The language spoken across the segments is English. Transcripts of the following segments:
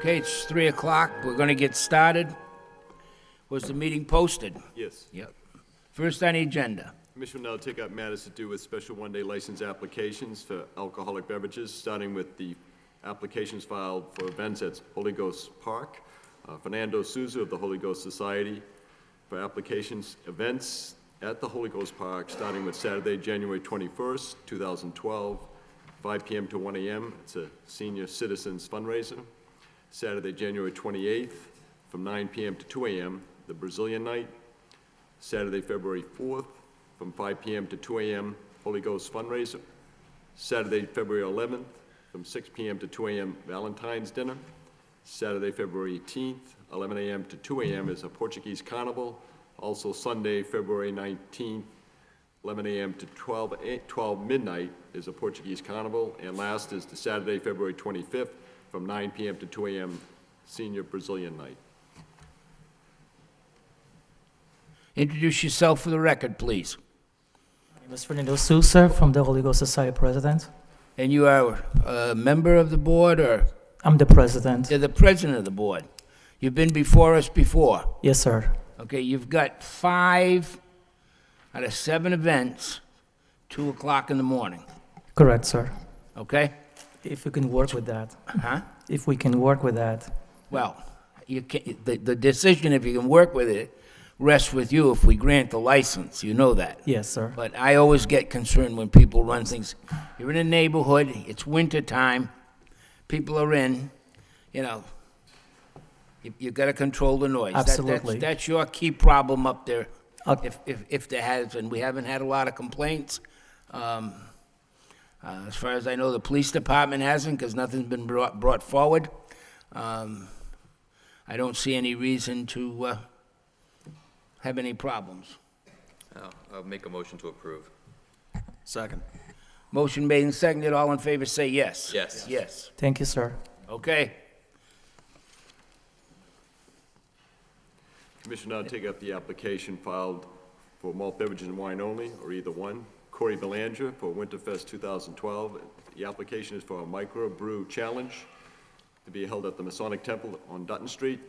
Okay, it's 3 o'clock. We're going to get started. Was the meeting posted? Yes. Yep. First on the agenda. Commission will now take up matters to do with special one-day license applications for alcoholic beverages, starting with the applications filed for events at Holy Ghost Park. Fernando Souza of the Holy Ghost Society for applications, events at the Holy Ghost Park, starting with Saturday, January 21st, 2012, 5 p.m. to 1 a.m. It's a senior citizens fundraiser. Saturday, January 28th, from 9 p.m. to 2 a.m., the Brazilian night. Saturday, February 4th, from 5 p.m. to 2 a.m., Holy Ghost fundraiser. Saturday, February 11th, from 6 p.m. to 2 a.m., Valentine's dinner. Saturday, February 18th, 11 a.m. to 2 a.m. is a Portuguese carnival. Also Sunday, February 19th, 11 a.m. to 12 midnight is a Portuguese carnival. And last is the Saturday, February 25th, from 9 p.m. to 2 a.m., senior Brazilian night. Introduce yourself for the record, please. My name is Fernando Sousa from the Holy Ghost Society president. And you are a member of the board, or I'm the president. you're the president of the board? You've been before us before. Yes, sir. Okay, you've got 5 out of 7 events, 2 o'clock in the morning, Correct, sir. okay? If we can work with that. Huh? If we can work with that. Well, you can't, the decision, if you can work with it, rests with you if we grant the license, you know that. Yes, sir. But I always get concerned when people run things. You're in a neighborhood, it's winter time, people are in, you know, you gotta control the noise. Absolutely. That's your key problem up there, Okay. if there has, and we haven't had a lot of complaints. As far as I know, the police department hasn't, because nothing's been brought forward. I don't see any reason to have any problems. I'll make a motion to approve. Second. Motion made and seconded, all in favor say yes. Yes. Yes, Thank you, sir. okay. Commission now take up the application filed for malt beverages and wine only, or either one. Corey Belanger for Winterfest 2012. The application is for a micro brew challenge to be held at the Masonic Temple on Dutton Street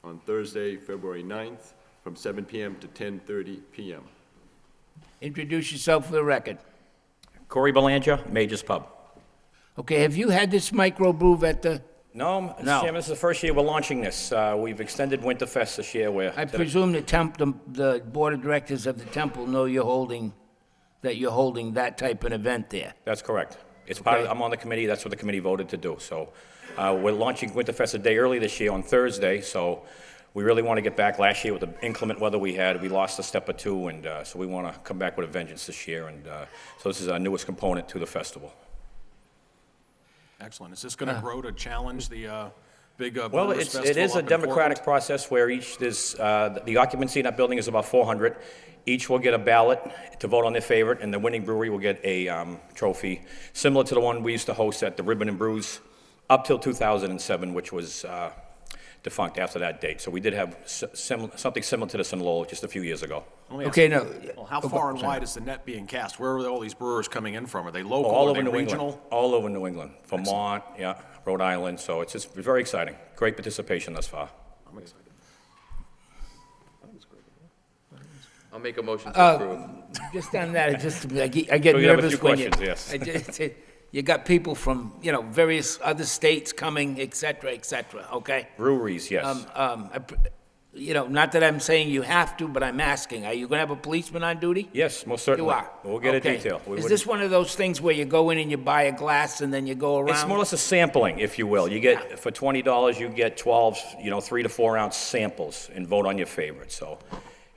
on Thursday, February 9th, from 7 p.m. to 10:30 p.m. Introduce yourself for the record. Corey Belanger, Major's Pub. Okay, have you had this microbrew at the, No, No. Mr. Chairman, this is the first year we're launching this. We've extended Winterfest this year where... I presume the board of directors of the temple know you're holding that type of event there. That's correct. It's part of, Okay. I'm on the committee, that's what the committee voted to do. So we're launching Winterfest a day early this year on Thursday, so we really want to get back. Last year with the inclement weather we had, we lost a step or two, and so we want to come back with a vengeance this year. And so this is our newest component to the festival. Excellent. Is this going to grow to challenge the big Well, Brewers it Festival is a up in democratic Portland? process where each, the occupancy in that building is about 400. Each will get a ballot to vote on their favorite, and the winning brewery will get a trophy, similar to the one we used to host at the Ribbon and Brews up till 2007, which was defunct after that date. So we did have something similar to this in Lowell just a few years ago. Let me ask Okay, you, no. well, how far and wide is the net being cast? Where are all these brewers coming in from? Are they local? All Are over they New regional? England. All over New England. Vermont, yeah, Rhode Island. So it's just very exciting. Great participation thus far. I'm excited. I'll make a motion to approve. Just on that, I get So you have a nervous few when you... questions, yes. You got people from, various other states coming, et cetera, okay? Breweries, yes. Not that I'm saying you have to, but I'm asking, are you gonna have a policeman on duty? Yes, most certainly. You are? We'll get Okay. a detail. We Is wouldn't- this one of those things where you go in and you buy a glass and then you go around? It's more or less a sampling, if you will. You get, for $20, you get 12, 3 to 4 ounce samples and vote on your favorite. So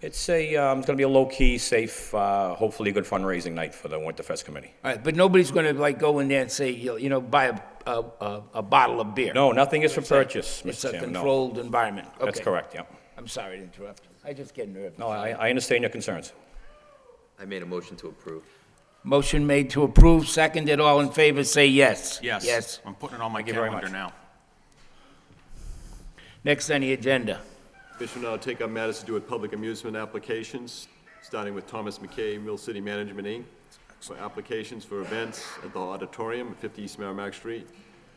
it's going to be a low-key, safe, hopefully good fundraising night for the Winterfest committee. All right, but nobody's gonna go in there and say, buy a bottle of beer. No, nothing is for purchase, It's Mr. a Chairman, no. controlled environment. That's Okay. correct, yeah. I'm sorry to interrupt. I just get nervous. No, I understand your concerns. I made a motion to approve. Motion made to approve, seconded, all in favor, say yes. Yes. Yes. I'm putting it on my you very calendar much. now. Next on the agenda. Commission now take up matters to do with public amusement applications, starting with Thomas McKay, Mill City Management, Inc., for applications for events at the auditorium at 50 East Merrimack Street,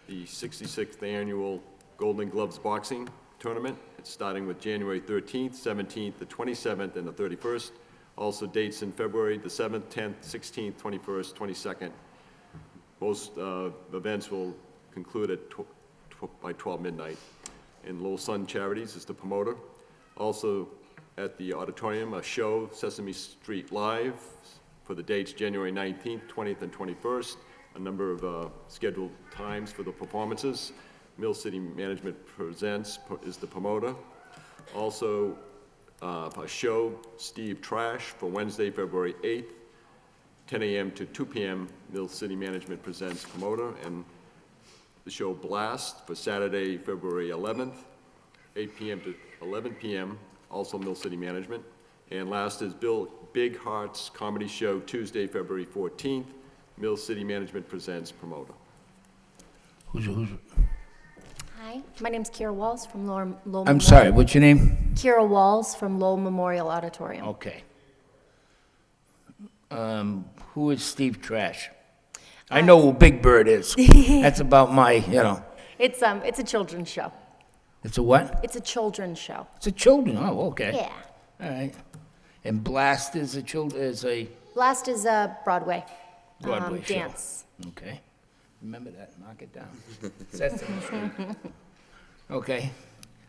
the 66th Annual Golden Gloves Boxing Tournament. It's starting with January 13th, 17th, the 27th, and the 31st. Also dates in February, the 7th, 10th, 16th, 21st, 22nd. Most events will conclude at by 12 midnight. And Lowell Sun Charities is the promoter. Also at the auditorium, a show, Sesame Street Live, for the dates January 19th, 20th, and 21st. A number of scheduled times for the performances. Mill City Management Presents is the promoter. Also, a show, Steve Trash, for Wednesday, February 8th, 10 a.m. to 2 p.m., Mill City Management Presents promoter, and the show Blast for Saturday, February 11th, 8 p.m. to 11 p.m., also Mill City Management. And last is Big Hearts Comedy Show, Tuesday, February 14th, Mill City Management Presents promoter. Hi, my name's Kira Walls from Lowell. I'm sorry, what's your name? Kira Walls from Lowell Memorial Auditorium. Okay. Who is Steve Trash? I know who Big Bird is. That's about my, It's a children's show. It's a what? It's a children's show. It's a children, oh, okay. Yeah. All right. And Blast is a Last is a Broadway, Broadway show. dance. Okay. Remember that, knock it down. Sesame Street. Okay.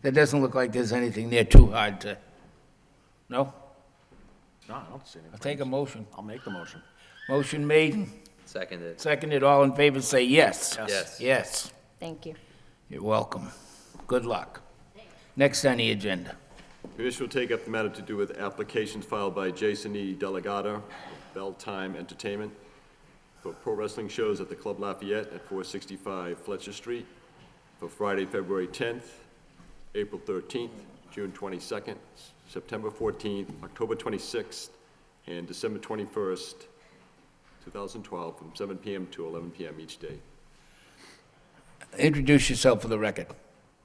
That doesn't look like there's anything there too hard to, no? No, I don't see any. I'll take a motion. I'll make the motion. Motion made, Seconded. seconded, all in favor say yes. Yes. Yes. Thank you. You're welcome. Good luck. Next on the agenda. Commission will take up the matter to do with applications filed by Jason E. Delegata, Bell Time Entertainment, for pro wrestling shows at the Club Lafayette at 465 Fletcher Street for Friday, February 10th, April 13th, June 22nd, September 14th, October 26th, and December 21st, 2012, from 7 p.m. to 11 p.m. each day. Introduce yourself for the record.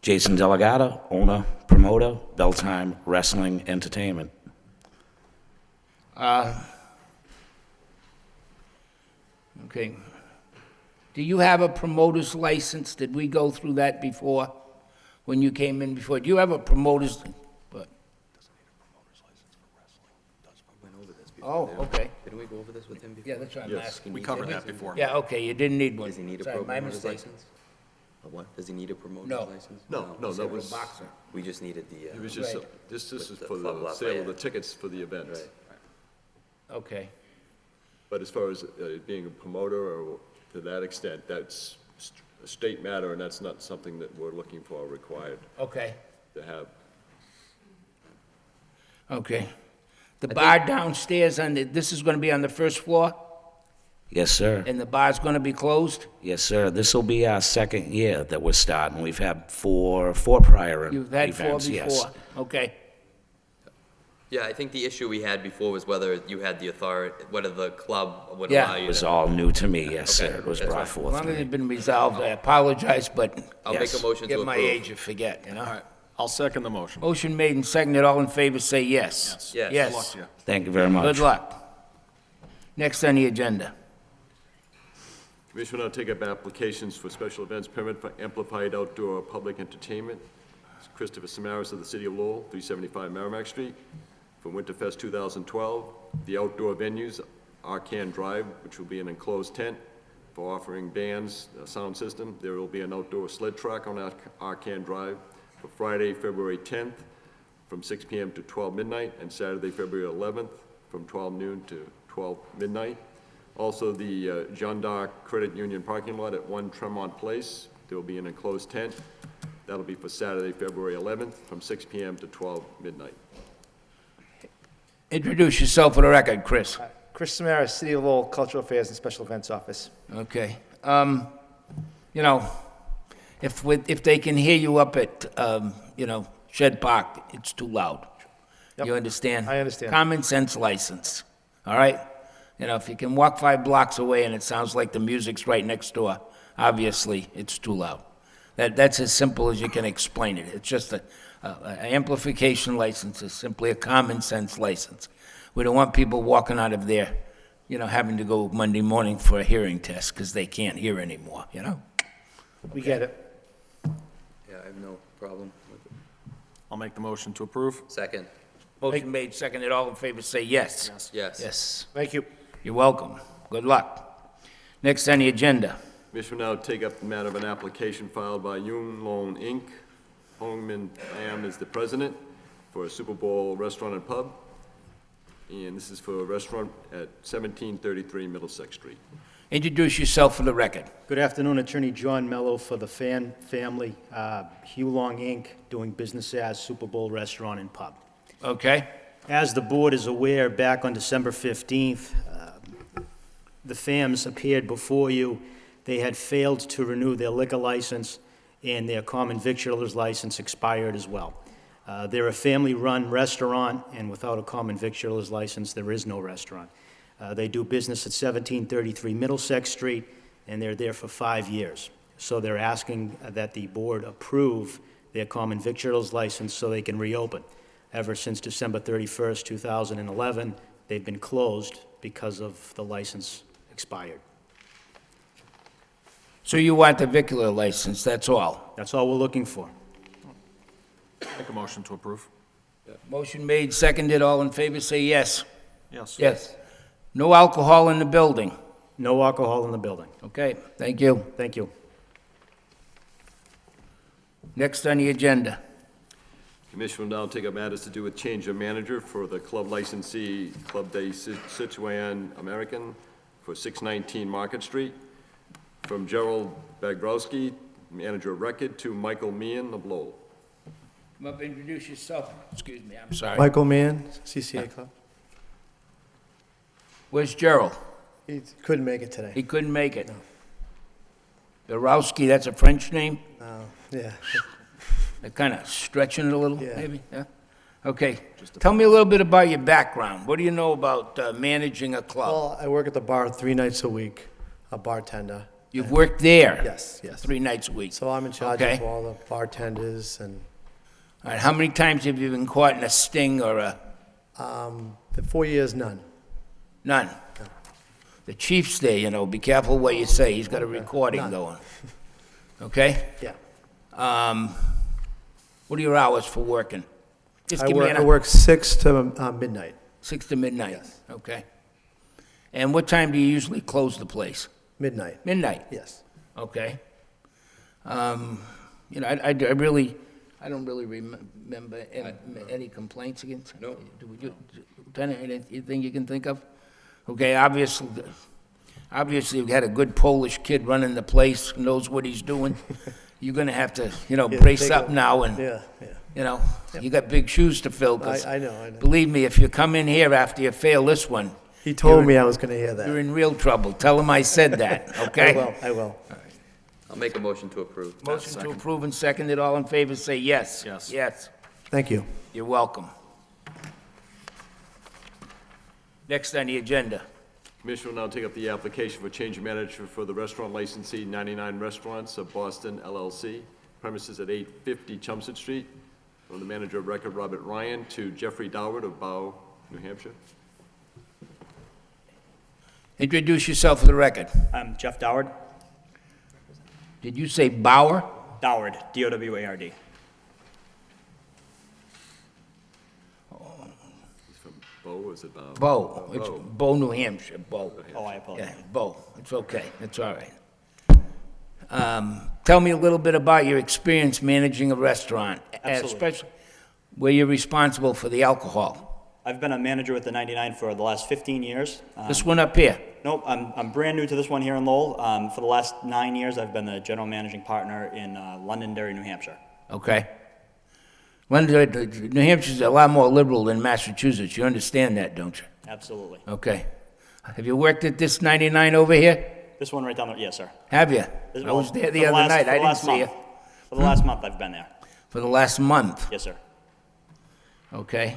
Jason Delegata, owner, promoter, Belltime Wrestling Entertainment. Okay. Do you have a promoter's license? Did we go through that before, when you came in before? Do you have a promoter's? What? Oh, okay. Didn't we go over this with him before? Yeah, that's what I'm Yes. asking. We you. covered Did that before. Yeah, okay, you didn't need one. Does he need a Sorry, my promoter's mistake. license? A what? Does he need a promoter's No. license? No, that was, Boxer. We just needed the, it was just, Right. this With is the for Club the sale of the Lafayette. tickets for the event. right. Okay, But as far as being a promoter or to that extent, that's a state matter, and that's not something that we're looking for or required okay, to have. okay. The bar downstairs this is gonna be on the first floor, Yes, sir. and the bar's gonna be closed? Yes, sir. This will be our second year that we're starting. We've had four prior events. You've had four yes. before, okay. Yeah, I think the issue we had before was whether you had the authority, whether the club would Yeah. allow It you was to. all new to me, yes, Okay, sir. It was that's brought fine. As forth long to as me. it's been resolved, I apologize, but I'll make a Yes. motion to get approve. my age, you forget, All right, I'll second the motion. Motion made and seconded, all in favor say yes. Yes. Good luck Yes, to you. Thank you very much. good luck. Next on the agenda. Commission will now take up applications for special events permit for amplified outdoor public entertainment. It's Christopher Samaras of the City of Lowell, 375 Merrimack Street, for Winterfest 2012. The outdoor venues, Arcan Drive, which will be an enclosed tent for offering bands, a sound system. There will be an outdoor sled track on Arcan Drive for Friday, February 10th, from 6 p.m. to 12 midnight, and Saturday, February 11th, from 12 noon to 12 midnight. Also, the Jeanne d'Arc Credit Union parking lot at 1 Tremont Place, there will be an enclosed tent. That'll be for Saturday, February 11th, from 6 p.m. to 12 midnight. Introduce yourself for the record, Chris. Chris Samaras, City of Lowell Cultural Affairs and Special Events Office. Okay. You know, if they can hear you up at, Shed Park, it's too loud. Yep. You understand? I understand. Common sense license, all right? You know, if you can walk 5 blocks away and it sounds like the music's right next door, obviously, it's too loud. That's as simple as you can explain it. It's just an amplification license is simply a common sense license. We don't want people walking out of there, having to go Monday morning for a hearing test because they can't hear anymore, We get it. Yeah, have no problem with it. I'll make the motion to approve. Second, Motion made, seconded, all in favor, say yes. yes. Yes. Thank you. You're welcome. Good luck. Next on the agenda. Commission will now take up the matter of an application filed by Yun Loan Inc. Hongman Am is the president for a Super Bowl restaurant and pub. And this is for a restaurant at 1733 Middlesex Street. Introduce yourself for the record. Good afternoon, Attorney John Mello for the Fan Family, Hugh Long Inc., doing business as Super Bowl Restaurant and Pub. Okay? As the board is aware, back on December 15th, the FAMs appeared before you. They had failed to renew their liquor license, and their common victualer's license expired as well. They're a family-run restaurant, and without a common victualer's license, there is no restaurant. They do business at 1733 Middlesex Street, and they're there for 5 years. So they're asking that the board approve their common victualer's license so they can reopen. Ever since December 31st, 2011, they've been closed because of the license expired. So you want the vicular license, that's all? That's all we're looking for. Make a motion to approve. Motion made, seconded, all in favor, say yes. Yes. Yes. No alcohol in the building. No alcohol in the building. Okay, thank you. Thank you. Next on the agenda. Commission will now take up matters to do with change of manager for the club licensee Club de Citoyen American for 619 Market Street, from Gerald Bagrowski, manager of record, to Michael Meehan of Lowell. Come up, introduce yourself. Excuse me, I'm sorry. Michael Mann, CCA Club. Where's Gerald? He couldn't make it today. He couldn't make it. Borowski, that's a French name? Yeah. They're kind of stretching it a little, Yeah. maybe, yeah? Okay. Tell me a little bit about your background. What do you know about managing a club? Well, I work at the bar 3 nights a week, a bartender. You've worked there? Yes, yes. 3 nights a week? So I'm in charge Okay. of all the bartenders and All right, how many times have you been caught in a sting or a, the 4 years, none. none? The chief's there, you know, be careful what you say. He's got a recording None. going. Okay? Yeah. What are your hours for working? Just give me I work 6 to midnight. 6 to midnight? Yes. Okay. And what time do you usually close the place? Midnight. Midnight? Yes. Okay. You know, I don't really remember any complaints against? No. Lieutenant, anything you can think of? Okay, obviously, we had a good Polish kid running the place, knows what he's doing. You're gonna have to, brace take up a- now and, Yeah. you got big shoes to fill. 'Cause I know. believe me, if you come in here after you fail this one, He told me I was going to hear you're that. in real trouble. Tell him I said that, okay? I will. I'll make a motion to approve. Motion to approve and seconded, all in favor, say yes. Yes. Yes, Thank you. you're welcome. Next on the agenda. Commission will now take up the application for change of manager for the restaurant licensee 99 Restaurants of Boston LLC, premises at 850 Chelmsford Street, from the manager of record Robert Ryan to Jeffrey Doward of Bow, New Hampshire. Introduce yourself for the record. I'm Jeff Doward. Did you say Bauer? Doward, D-O-W-A-R-D. He's from Bow, or is it Bow? Bo. It's Bow. Bo, New Hampshire, Bo. Oh, I Yeah, apologize. Bo. It's okay. It's all right. Tell me a little bit about your experience managing a restaurant, Absolutely. especially where you're responsible for the alcohol. I've been a manager with the 99 for the last 15 years. This one up here. Nope, I'm brand new to this one here in Lowell. For the last 9 years, I've been the general managing partner in Londonderry, New Hampshire. Okay. New Hampshire's a lot more liberal than Massachusetts. You understand that, don't you? Absolutely. Okay. Have you worked at this 99 over here? This one right down there, yes, sir. Have you? This- I was well, there for the other last- night. for I the didn't last see you. month. For the last month, I've been there. For the last month, Yes, sir. okay?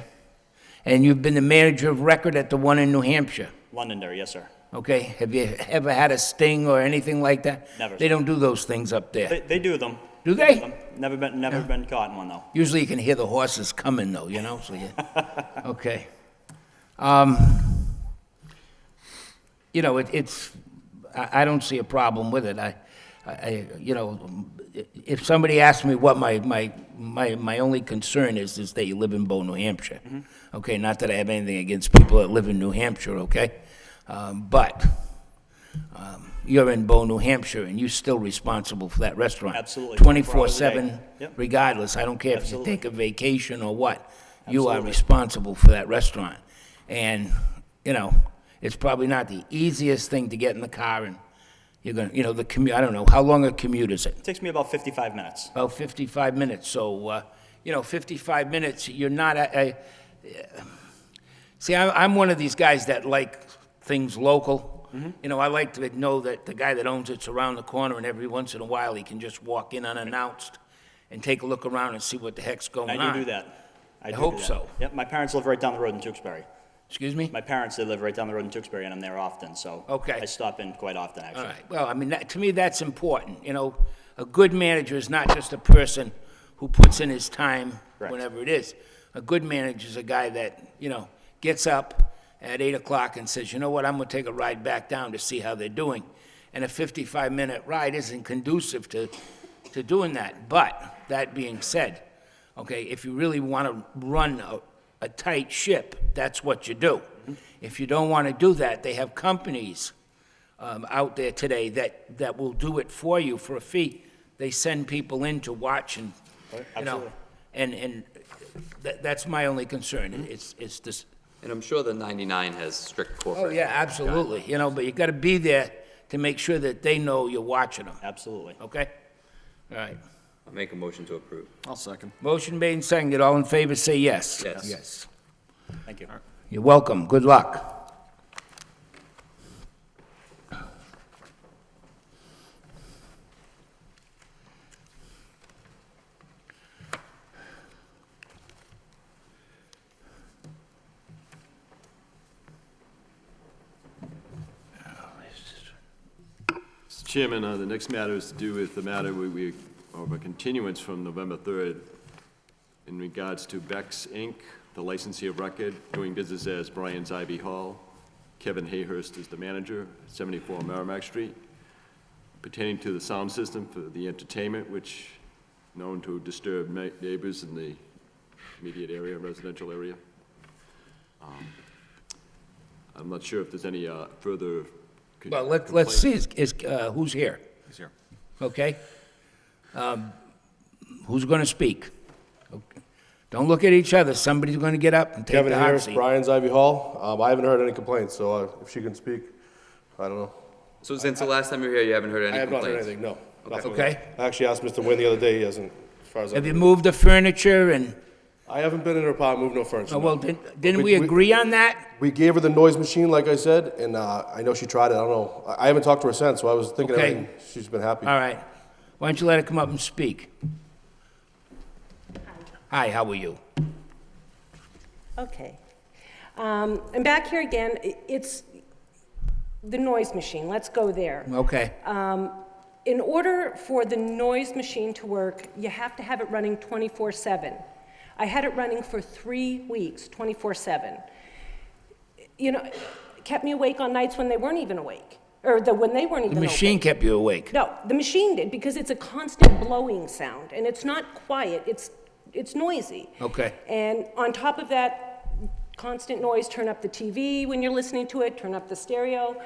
And you've been the manager of record at the one in New Hampshire, Londonderry, yes, sir. okay? Have you ever had a sting or anything like that? Never, They sir. don't do those things up there. They do them. Do they? Never been caught in one, though. Usually you can hear the horses coming though, so you, okay. I don't see a problem with it. you know, if somebody asks me what my only concern is that you live in Bow, New Hampshire. Okay, not that I have anything against people that live in New Hampshire, okay? But you're in Bow, New Hampshire, and you're still responsible for that restaurant. Absolutely. 24/7, Yep. regardless. I don't care if you Absolutely. take a vacation or what. You are Absolutely. responsible for that restaurant. And, you know, it's probably not the easiest thing to get in the car and you're gonna, you know, the commute, I don't know, how long a commute is it? It takes me about 55 minutes. About 55 minutes. So, you know, 55 minutes, you're not see, I'm one of these guys that like things local. You know, I like to know that the guy that owns it's around the corner, and every once in a while, he can just walk in unannounced and take a look around and see what the heck's going on. I do that. I do hope do that. so. Yep, my parents live right down the road in Tewksbury. Excuse me? My parents, they live right down the road in Tewksbury, and I'm there often, so. Okay. I stop in quite often, All actually. right, well, I mean, to me, that's important, you know? A good manager is not just a person who puts in his time Correct. whenever it is. A good manager is a guy that, you know, gets up at 8 o'clock and says, you know what, I'm gonna take a ride back down to see how they're doing. And a 55-minute ride isn't conducive to doing that. But, that being said, okay, if you really wanna run a tight ship, that's what you do. If you don't wanna do that, they have companies out there today that will do it for you for a fee. They send people in to watch and, you know, and that's my only concern. It's this. And I'm sure the 99 has strict corporate. Oh, yeah, absolutely, you know, but you gotta be there to make sure that they know you're watching them, Absolutely. okay? All right. I'll make a motion to approve. I'll second. Motion made and seconded. All in favor, say yes. Yes. Yes. Thank you. You're welcome. Good luck. Mr. Chairman, the next matter is to do with the matter of a continuance from November 3rd in regards to Beck's Inc., the licensee of record, doing business as Brian's Ivy Hall. Kevin Hayhurst is the manager, 74 Merrimack Street, pertaining to the sound system for the entertainment, which known to disturb neighbors in the immediate area, residential area. I'm not sure if there's any further. Well, let's see, who's here, He's here. okay? Who's gonna speak? Okay. Don't look at each other. Somebody's gonna get up and take Kevin the hot Harris, seat. Brian's Ivy Hall. I haven't heard any complaints, so if she can speak, I don't know. So since the last time you were here, you haven't heard any I have not complaints? heard anything, no. Nothing. Okay. I actually asked Mr. Nguyen the other day, he hasn't, as far as I Have you know. moved the furniture and, I haven't been in her apartment, moved no furniture. oh, no. well, didn't we agree on that? We gave her the noise machine, like I said, and I know she tried it, I don't know. I haven't talked to her since, so I was thinking Okay. everything, she's been happy. All right. Why don't you let her come up and speak? Hi, how are you? Okay. I'm back here again. It's the noise machine. Let's go there. Okay. In order for the noise machine to work, you have to have it running 24/7. I had it running for 3 weeks, 24/7. You know, kept me awake on nights when they weren't even awake, or when they weren't even The open. machine kept you awake. No, the machine did, because it's a constant blowing sound, and it's not quiet, it's noisy. Okay. And on top of that, constant noise, turn up the TV when you're listening to it, turn up the stereo.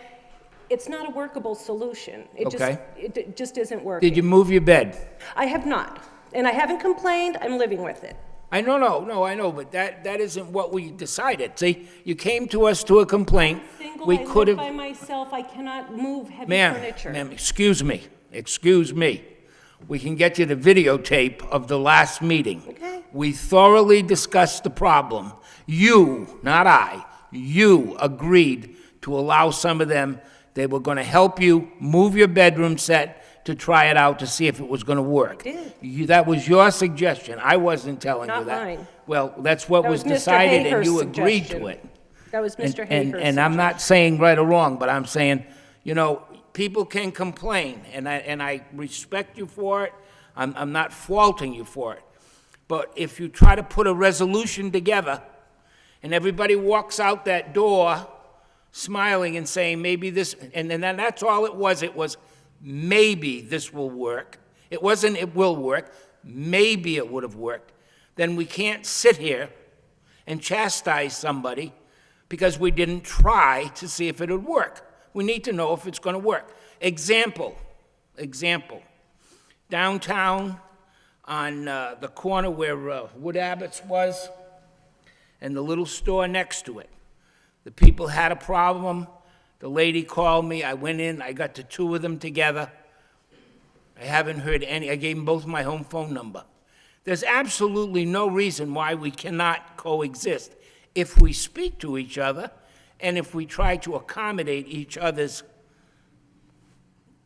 It's not a workable solution. Okay. It just isn't working. Did you move your bed? I have not, and I haven't complained, I'm living with it. I no, I know, but that isn't what we decided. See, you came to us to a complaint. Single, We I could live have. by myself, I cannot move heavy Ma'am, furniture. excuse me. We can get you the videotape of the last meeting. Okay. We thoroughly discussed the problem. You, not I, you agreed to allow some of them, they were gonna help you move your bedroom set to try it out to see if it was gonna work. Did. That was your suggestion. I wasn't telling you Not that. mine. Well, that's what That was was Mr. decided and you Hayhurst's agreed to suggestion. it. That was Mr. And Hayhurst's I'm not saying right or wrong, but I'm saying, you know, people can complain, and I respect you for it. I'm not faulting you for it. But if you try to put a resolution together, and everybody walks out that door smiling and saying, maybe this, and then that's all it was maybe this will work. It wasn't, it will work. Maybe it would have worked. Then we can't sit here and chastise somebody because we didn't try to see if it would work. We need to know if it's going to work. Example. Downtown on the corner where Wood Abbott's was and the little store next to it. The people had a problem. The lady called me. I went in. I got the two of them together. I haven't heard any. I gave them both my home phone number. There's absolutely no reason why we cannot coexist if we speak to each other and if we try to accommodate each other's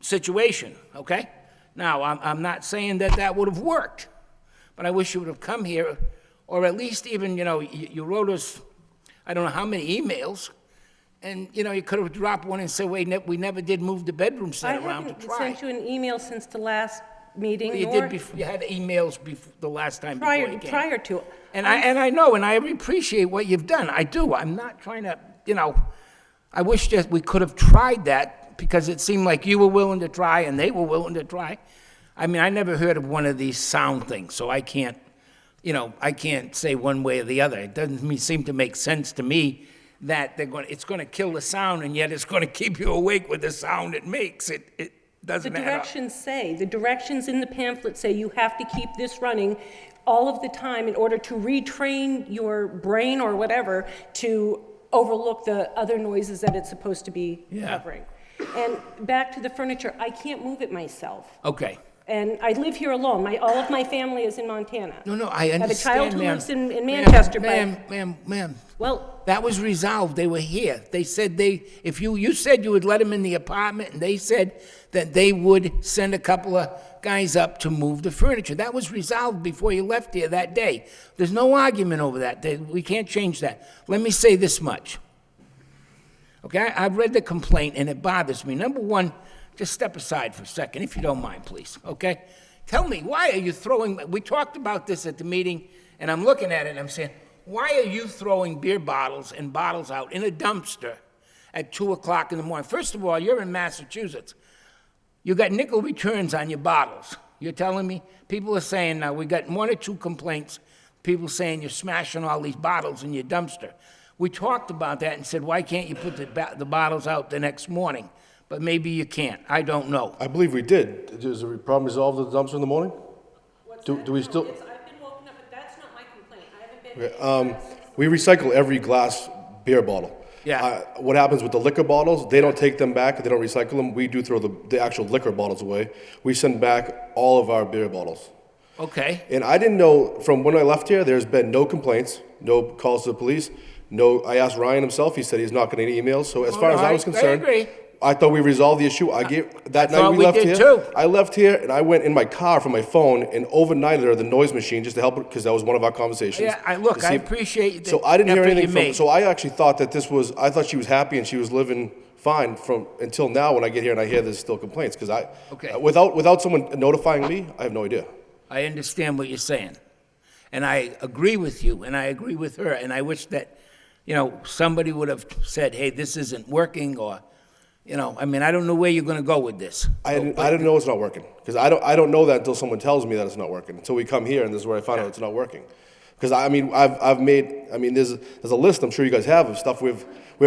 situation, okay? Now, I'm not saying that that would have worked, but I wish you would have come here, or at least even, you wrote us, I don't know how many emails, and, you could have dropped one and said, wait, we never did move the bedroom set around to try. I haven't sent you an email since the last meeting, You nor did you had emails before, the last time before you came. prior to. And I know, and I appreciate what you've done. I do. I'm not trying to, I wish that we could have tried that because it seemed like you were willing to try and they were willing to try. I mean, I never heard of one of these sound things, so I can't, I can't say one way or the other. It doesn't seem to make sense to me that it's going to kill the sound and yet it's going to keep you awake with the sound it makes. It doesn't The add up. the directions in the pamphlet say you have to keep this running all of the time in order to retrain your brain or whatever to overlook the other noises that it's supposed to be covering. And back to the furniture, I can't move it myself. Okay. And I live here alone. All of my family is in Montana. No, I understand, I have a child who ma'am. lives in Manchester, Ma'am. Well, That was resolved. They were here. They said if you said you would let them in the apartment, and they said that they would send a couple of guys up to move the furniture. That was resolved before you left here that day. There's no argument over that. We can't change that. Let me say this much. Okay, I've read the complaint, and it bothers me. Number one, just step aside for a second, if you don't mind, please, okay? Tell me, why are you we talked about this at the meeting, and I'm looking at it, and I'm saying, why are you throwing beer bottles and bottles out in a dumpster at 2 o'clock in the morning? First of all, you're in Massachusetts. You got nickel returns on your bottles. You're telling me? People are saying now, we got 1 or 2 complaints, people saying you're smashing all these bottles in your dumpster. We talked about that and said, why can't you put the bottles out the next morning? But maybe you can't. I don't know. I believe we did. Is the problem resolved at the dumpster in the morning? Do we still? I've been woken up, but that's not my complaint. I haven't been. We recycle every glass beer bottle. Yeah. What happens with the liquor bottles, they don't take them back, they don't recycle them. We do throw the actual liquor bottles away. We send back all of our beer bottles. Okay. And I didn't know, from when I left here, there's been no complaints, no calls to the police. No, I asked Ryan himself, he said he's not getting any emails. So as far as I was concerned, I agree. I thought we resolved the issue. That night we left here. Too. I left here and I went in my car from my phone and overnighted the noise machine just to help it because that was one of our conversations. Yeah, I appreciate the So I didn't hear effort anything you from. made. So I actually thought that I thought she was happy and she was living fine until now when I get here and I hear there's still complaints because without someone notifying me, I have no idea. I understand what you're saying. And I agree with you and I agree with her. And I wish that, somebody would have said, hey, this isn't working or, I don't know where you're going to go with this. I didn't know it's not working because I don't know that until someone tells me that it's not working. Until we come here and this is where I find out it's not working. Because there's a list I'm sure you guys have of stuff we've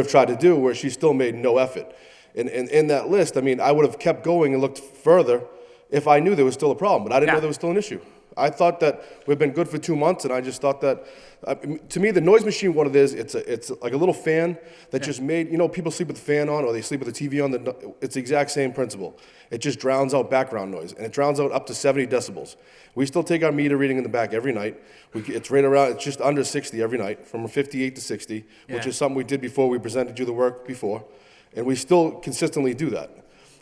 tried to do where she still made no effort. And in that list, I would have kept going and looked further if I knew there was still a problem, but I didn't know there was still an issue. I thought that we've been good for 2 months, and I just thought that, to me, the noise machine, what it is, it's like a little fan that just made, people sleep with the fan on or they sleep with the TV on. It's the exact same principle. It just drowns out background noise, and it drowns out up to 70 decibels. We still take our meter reading in the back every night. It's just under 60 every night, from 58 to 60, which is something we did before we presented you the work before, and we still consistently do that.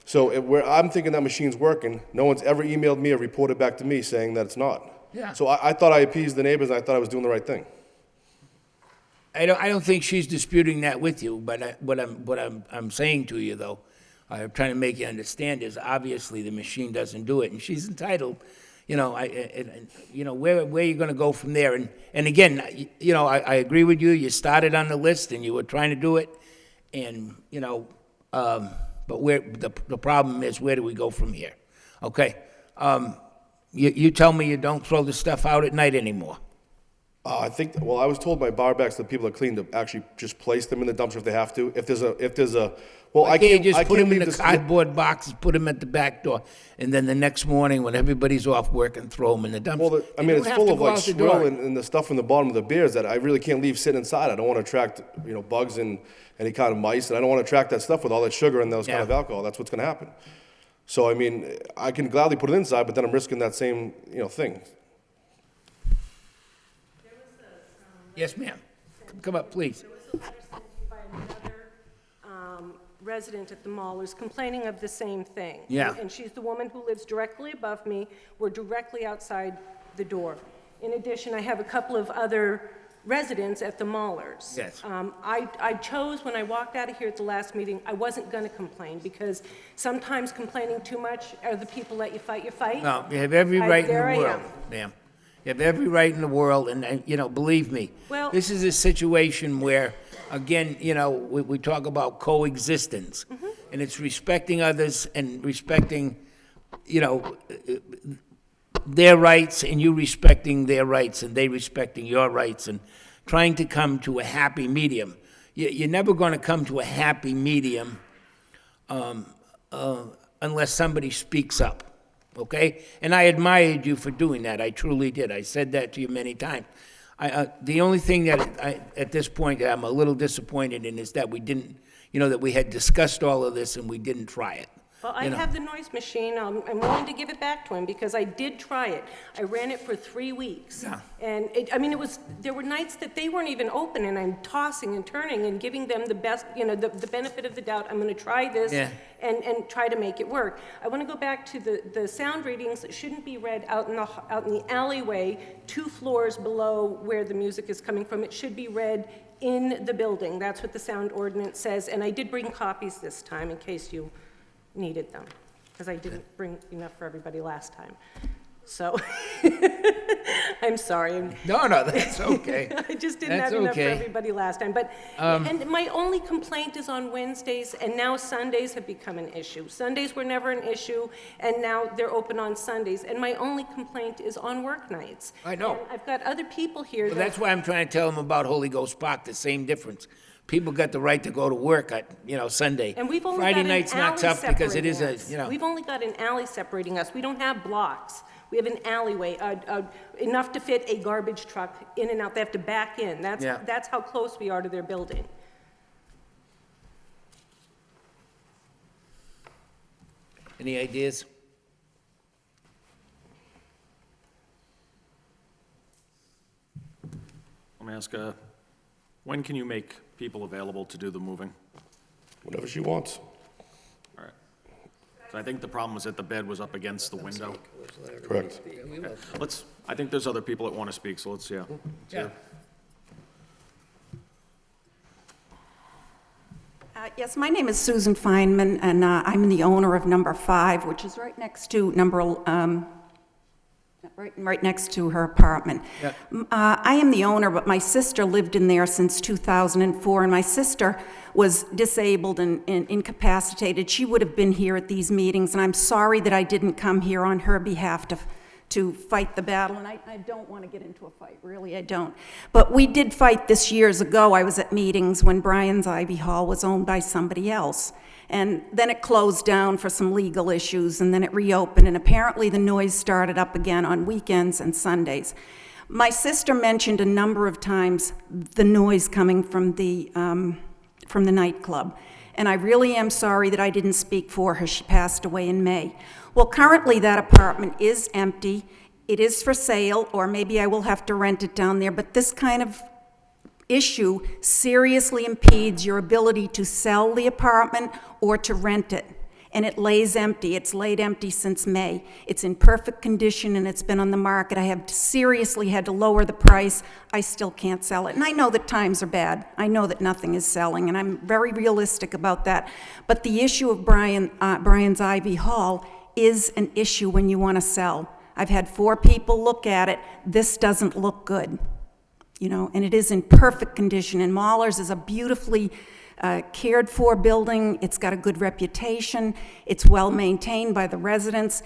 So where I'm thinking that machine's working, no one's ever emailed me or reported back to me saying that it's not. Yeah. So I thought I appeased the neighbors, and I thought I was doing the right thing. I don't think she's disputing that with you, but what I'm saying to you though, I'm trying to make you understand is obviously the machine doesn't do it, and she's entitled. Where are you going to go from there? And again, I agree with you. You started on the list and you were trying to do it, and But the problem is, where do we go from here? Okay, you tell me you don't throw the stuff out at night anymore. I think, well, I was told by bar backs, the people that clean, to actually just place them in the dumpster if they have to. If there's a, well, Why I can't can't, you just I put can't them in leave the this. cardboard boxes, put them at the back door, and then the next morning, when everybody's off work, and throw them in the dumpster? Well, I You mean, don't it's have full to of go like out the swill door. and the stuff in the bottom of the beers that I really can't leave sitting inside. I don't want to attract, bugs and any kind of mice, and I don't want to attract that stuff with all that sugar and those kind Yeah. of alcohol. That's what's going to happen. So, I mean, I can gladly put it inside, but then I'm risking that same, thing. Yes, ma'am. Come up, please. There was a letter sent by another resident at the mall who's complaining of the same thing. Yeah. And she's the woman who lives directly above me. We're directly outside the door. In addition, I have a couple of other residents at the Maulers. Yes. I chose, when I walked out of here at the last meeting, I wasn't going to complain, because sometimes complaining too much are the people let you fight your fight. No, you have every right in the There I world, am. ma'am. You have every right in the world, and believe me, Well- this is a situation where, again, we talk about coexistence, Mm-hmm. and it's respecting others and respecting, their rights, and you respecting their rights, and they respecting your rights, and trying to come to a happy medium. You're never going to come to a happy medium unless somebody speaks up. Okay? And I admired you for doing that. I truly did. I said that to you many times. The only thing that at this point I'm a little disappointed in is that we didn't, that we had discussed all of this and we didn't try it. Well, I have the noise machine. I'm willing to give it back to him, because I did try it. I ran it for 3 weeks. Yeah. And there were nights that they weren't even open, and I'm tossing and turning and giving them the best, the benefit of the doubt. I'm going to try this Yeah. and try to make it work. I want to go back to the sound readings. It shouldn't be read out in the alleyway, 2 floors below where the music is coming from. It should be read in the building. That's what the sound ordinance says. And I did bring copies this time in case you needed them, because I didn't bring enough for everybody last time. So, I'm sorry. No, that's okay. I just didn't That's have enough for okay. everybody last time. But, and my only complaint is on Wednesdays, and now Sundays have become an issue. Sundays were never an issue, and now they're open on Sundays. And my only complaint is on work nights. I know. And I've got other people here Well, that... that's why I'm trying to tell them about Holy Ghost Park, the same difference. People got the right to go to work at, Sunday. And we've only Friday got an night's not alley tough because it is separating us. We've only got an alley separating us. We don't have blocks. We have an alleyway, enough to fit a garbage truck in and out. They have to back in. That's how close we are to their building. Any ideas? Let me ask, when can you make people available to do the moving? Whatever she wants. All right. So I think the problem was that the bed was up against the window. Correct. Okay. I think there's other people that want to speak, so let's, yeah. Yeah. Yes, my name is Susan Feynman, and I'm the owner of number 5, which is right next to right next to her apartment. Yeah. I am the owner, but my sister lived in there since 2004, and my sister was disabled and incapacitated. She would have been here at these meetings, and I'm sorry that I didn't come here on her behalf to fight the battle, and I don't want to get into a fight, really, I don't. But we did fight this years ago. I was at meetings when Brian's Ivy Hall was owned by somebody else. And then it closed down for some legal issues, and then it reopened, and apparently the noise started up again on weekends and Sundays. My sister mentioned a number of times the noise coming from the nightclub, and I really am sorry that I didn't speak for her. She passed away in May. Well, currently that apartment is empty. It is for sale, or maybe I will have to rent it down there, but this kind of issue seriously impedes your ability to sell the apartment or to rent it. And it lays empty. It's laid empty since May. It's in perfect condition and it's been on the market. I have seriously had to lower the price. I still can't sell it. And I know that times are bad. I know that nothing is selling, and I'm very realistic about that. But the issue of Brian's Ivy Hall is an issue when you want to sell. I've had 4 people look at it. This doesn't look good. And it is in perfect condition. And Mahler's is a beautifully cared-for building, it's got a good reputation, it's well-maintained by the residents,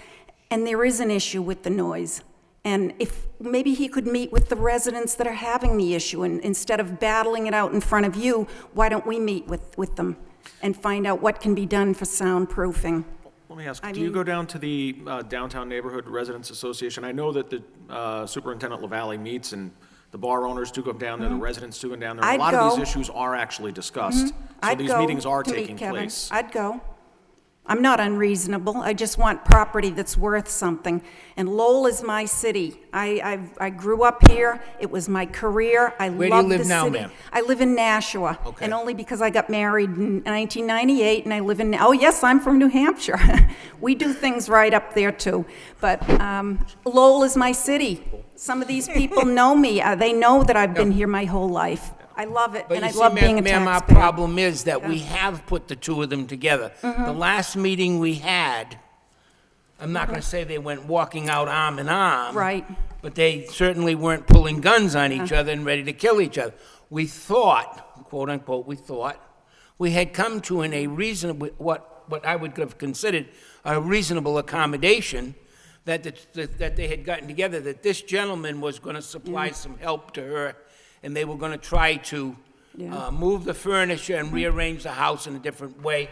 and there is an issue with the noise. And if maybe he could meet with the residents that are having the issue, and instead of battling it out in front of you, why don't we meet with them and find out what can be done for soundproofing? Let me ask, do you go down to the Downtown Neighborhood Residents Association? I know that the Superintendent LaValle meets, and the bar owners do go down there, the residents do go down there. A I'd lot of go. these issues are actually discussed. So I'd these go meetings are to meet taking Kevin. place. I'd go. I'm not unreasonable. I just want property that's worth something. And Lowell is my city. I grew up here. It was my career. I Where do you love live the now, city. ma'am? I live in Nashua. Okay. And only because I got married in 1998 and I live in, oh yes, I'm from New Hampshire. We do things right up there too. But Lowell is my city. Some of these people know me. They know that I've been here my whole life. I love it, But and you I see, love being a ma'am, our taxpayer. problem is that we have put the two of them together. The last meeting we had, I'm not gonna say they went walking out arm in arm. Right. But they certainly weren't pulling guns on each other and ready to kill each other. We thought, quote unquote, we had come to a reasonable, what I would have considered a reasonable accommodation, that they had gotten together, that this gentleman was gonna supply some help to her, and they were gonna try to move the furniture and rearrange the house in a different way.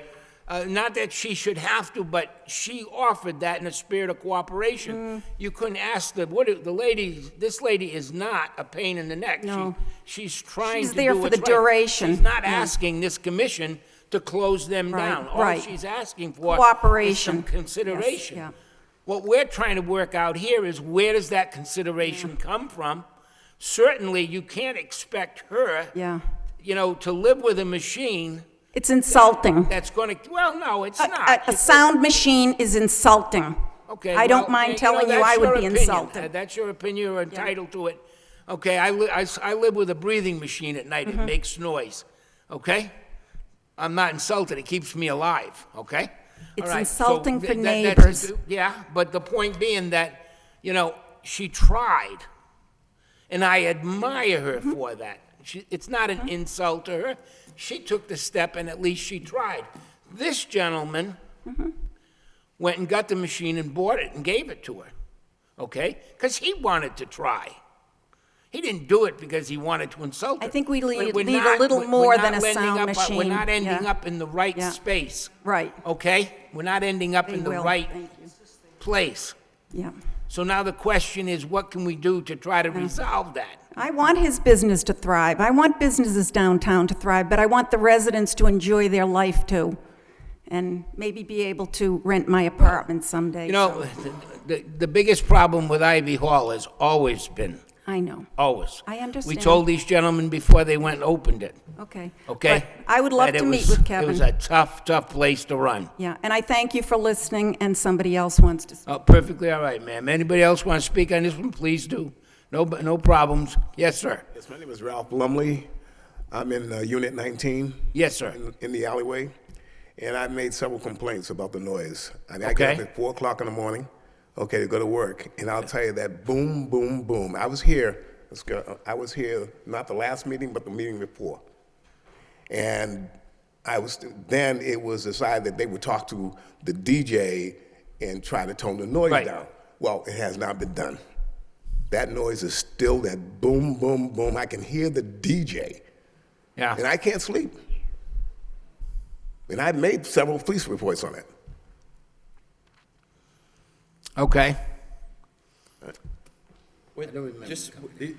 Not that she should have to, but she offered that in a spirit of cooperation. You couldn't ask this lady is not a pain in the neck. No. She's trying She's to there do for what's the right. duration. She's not Yeah. asking this commission to close them Right, down. All right. she's asking for Cooperation. is some consideration. Yes, yeah. What we're trying to work out here is, where does that consideration come from? Certainly, you can't expect her, Yeah. to live with a machine It's insulting. that's going to, well, no, it's not. A sound machine is insulting. Okay, I don't well, mind telling you that's I would your be opinion. insulted. That's your opinion, you're entitled to it. Okay, I live with a breathing machine at night, it makes noise, okay? I'm not insulted, it keeps me alive, okay? It's All right, insulting for that's- neighbors. Yeah, but the point being that, she tried, and I admire her for that. It's not an insult to her. She took the step, and at least she tried. This gentleman went and got the machine and bought it and gave it to her, okay? Because he wanted to try. He didn't do it because he wanted to insult her. I think we need We're a little we're more not than a ending sound up- machine. We're not ending Yeah. up in the right Yeah. space, Right. okay? We're not ending up They in the will. right Thank you. place. Yeah. So now the question is, what can we do to try to resolve that? I want his business to thrive. I want businesses downtown to thrive, but I want the residents to enjoy their life too, and maybe be able to rent my apartment someday. so. The biggest problem with Ivy Hall has always been, I know. always. I understand. We told these gentlemen before they went and opened it, Okay. okay? But I would love that it to meet was- with Kevin. It was a tough place to run. Yeah, and I thank you for listening, and somebody else wants to speak. Oh, perfectly all right, ma'am. Anybody else want to speak on this one, please do. No problems. Yes, sir. Yes, my name is Ralph Lumley. I'm in Unit 19. Yes, sir. In the alleyway. And I've made several complaints about the noise. I get Okay. up at 4 o'clock in the morning, okay, to go to work. And I'll tell you that boom, boom, boom. I was here not the last meeting, but the meeting before. And then it was decided that they would talk to the DJ and try to tone the noise Right. down. Well, it has not been done. That noise is still that boom, boom, boom. I can hear the DJ, Yeah. and I can't sleep. And I've made several police reports on it. Okay.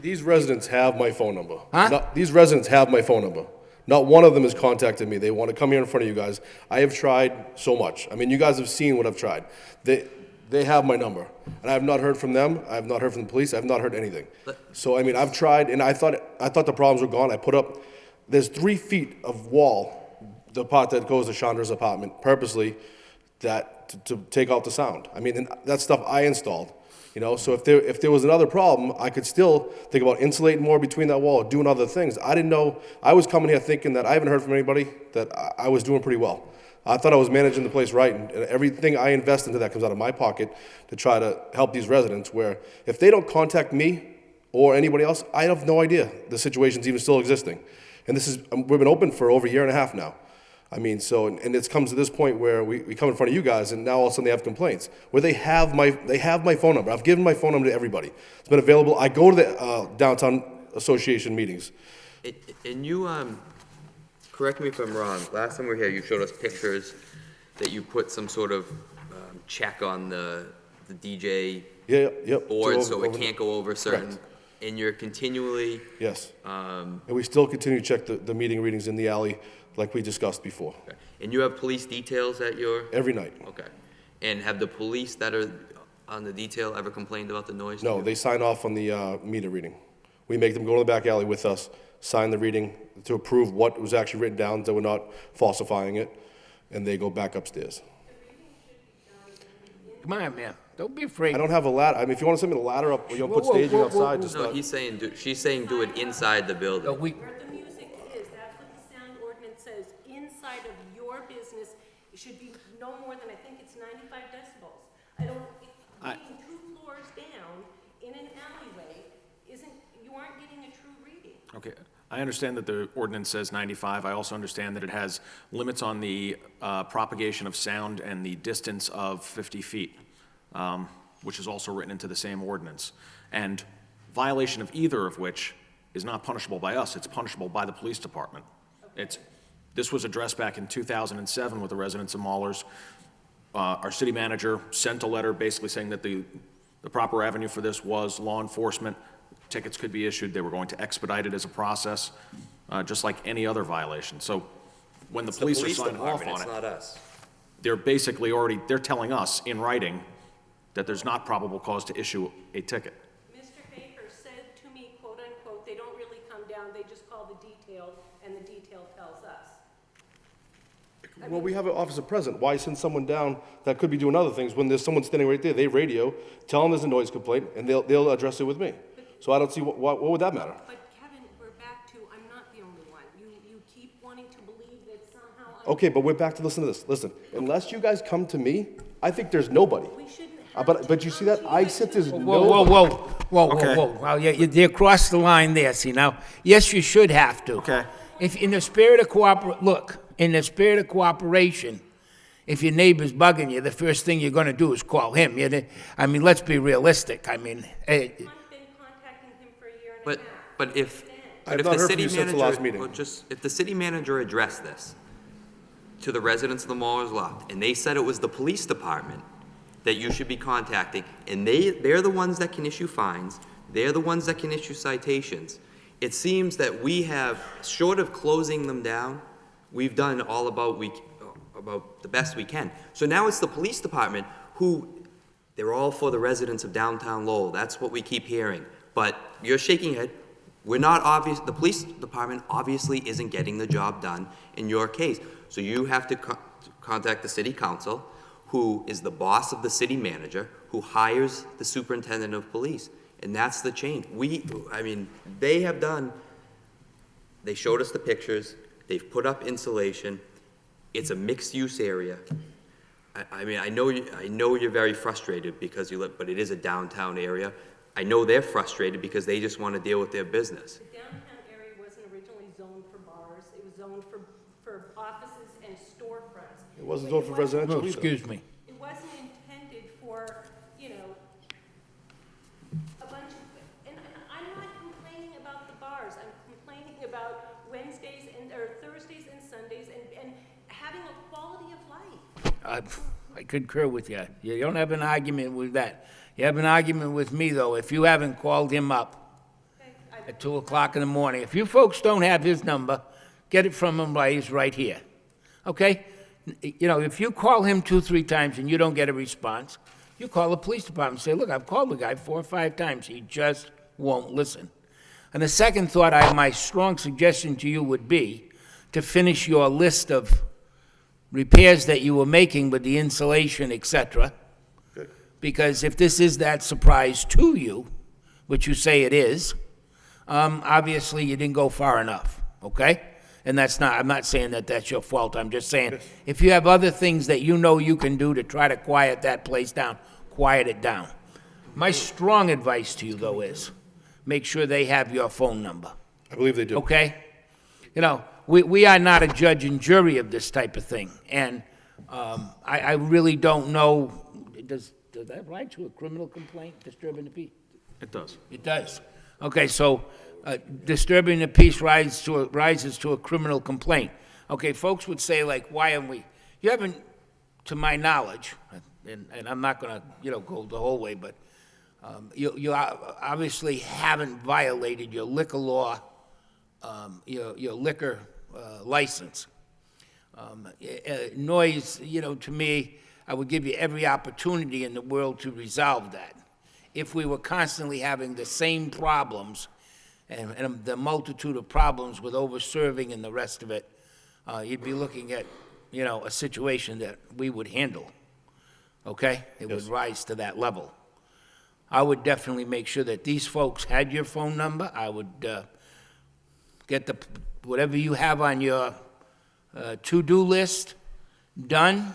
These residents have my phone number. Huh? These residents have my phone number. Not one of them has contacted me. They want to come here in front of you guys. I have tried so much. I mean, you guys have seen what I've tried. They have my number, and I have not heard from them. I have not heard from the police. I have not heard anything. So I mean, I've tried, and I thought the problems were gone. I put up, there's 3 feet of wall, the part that goes to Chandra's apartment, purposely, to take out the sound. I mean, and that stuff I installed. So if there was another problem, I could still think about insulating more between that wall, doing other things. I didn't know. I was coming here thinking that I haven't heard from anybody, that I was doing pretty well. I thought I was managing the place right, and everything I invest into that comes out of my pocket to try to help these residents, where if they don't contact me or anybody else, I have no idea the situation's even still existing. And this is, we've been open for over a year and a half now. I mean, so, and it's comes to this point where we come in front of you guys, and now all of a sudden they have complaints, where they have my phone number. I've given my phone number to everybody. It's been available. I go to the downtown association meetings. And you, correct me if I'm wrong, last time we were here, you showed us pictures that you put some sort of check on the DJ Yep. board, To so over- it can't go over certain, Correct. and you're continually, Yes. And we still continue to check the meeting readings in the alley like we discussed before, and you have police details at your, every night. okay. And have the police that are on the detail ever complained about the noise? to No, you? they sign off on the meter reading. We make them go to the back alley with us, sign the reading to approve what was actually written down, that we're not falsifying it, and they go back upstairs. Come on, man, don't be afraid. I don't have a ladder. I mean, if you want to send me the ladder up, you know, put Whoa, whoa, staging whoa, outside, whoa, just No, not. he's saying, she's saying do it inside the building. No, we, Where the music is, that's what the sound ordinance says. Inside of your business, it should be no more than, I think it's 95 decibels. I don't, being 2 floors down in an alleyway isn't, you aren't getting a true reading. Okay, I understand that the ordinance says 95. I also understand that it has limits on the propagation of sound and the distance of 50 feet, which is also written into the same ordinance. And violation of either of which is not punishable by us, it's punishable by the police department. This was addressed back in 2007 with the residents of Maulers. Our city manager sent a letter basically saying that the proper avenue for this was law enforcement. Tickets could be issued. They were going to expedite it as a process, just like any other violation. So when the It's police are signing off department, on it's it, not us. they're basically already, they're telling us in writing that there's not probable cause to issue a ticket. Mr. Baker said to me, quote unquote, they don't really come down, they just call the detail, and the detail tells us. Well, we have an officer present. Why send someone down that could be doing other things when there's someone standing right there? They radio, tell them there's a noise complaint, and they'll address it with me. So I don't see what would that matter? But Kevin, we're back to, I'm not the only one. You keep wanting to believe that somehow Okay, but we're back to listen to this. Listen, unless you guys come to me, I think there's nobody. we shouldn't have But you see that? I said there's whoa, nobody. whoa. Okay. Well, you crossed the line there, see, now, yes, you should have to. Okay. If, in the spirit of in the spirit of cooperation, if your neighbor's bugging you, the first thing you're gonna do is call him. I mean, let's be realistic, I mean, I've been contacting him for a year and a half. But if I've if not the heard from city you since the manager, last meeting. well, just, if the city manager addressed this to the residents of the Maulers Loft, and they said it was the police department that you should be contacting, and they're the ones that can issue fines, they're the ones that can issue citations, it seems that we have, short of closing them down, we've done all about the best we can. So now it's the police department who, they're all for the residents of downtown Lowell. That's what we keep hearing. But you're shaking your head. We're not obvious, the police department obviously isn't getting the job done in your case. So you have to contact the city council, who is the boss of the city manager, who hires the superintendent of police. And that's the change. They showed us the pictures, they've put up insulation, it's a mixed-use area. I know you're very frustrated because you live, but it is a downtown area. I know they're frustrated because they just want to deal with their business. The downtown area wasn't originally zoned for bars, it was zoned for offices and storefronts. It wasn't But zoned for residential either. excuse me. It wasn't intended for, a bunch of, and I'm not complaining about the bars, I'm complaining about Wednesdays or Thursdays and Sundays and having a quality of life. I concur with you. You don't have an argument with that. You have an argument with me, though, if you haven't called him up at 2 o'clock in the morning. If you folks don't have his number, get it from him while he's right here, okay? If you call him 2-3 times and you don't get a response, you call the police department and say, look, I've called the guy 4 or 5 times. He just won't listen. And the second thought, my strong suggestion to you would be to finish your list of repairs that you were making with the insulation, etc. Because if this is that surprise to you, which you say it is, obviously you didn't go far enough, okay? And I'm not saying that that's your fault. I'm just saying, if you have other things that you know you can do to try to quiet that place down, quiet it down. My strong advice to you, though, is make sure they have your phone number, I believe they do. okay? you know, we are not a judge and jury of this type of thing. And I really don't know, does that rise to a criminal complaint, disturbing the peace? It does. It does. Okay, so disturbing the peace rises to a criminal complaint. Okay, folks would say, like, why haven't we? You haven't, to my knowledge, and I'm not going to, you know, go the whole way, but you obviously haven't violated your liquor law, your liquor license. Noise, you know, to me, I would give you every opportunity in the world to resolve that. If we were constantly having the same problems and the multitude of problems with over-serving and the rest of it, you'd be looking at, you know, a situation that we would handle, okay? It would rise to that level. I would definitely make sure that these folks had your phone number. I would get whatever you have on your to-do list done.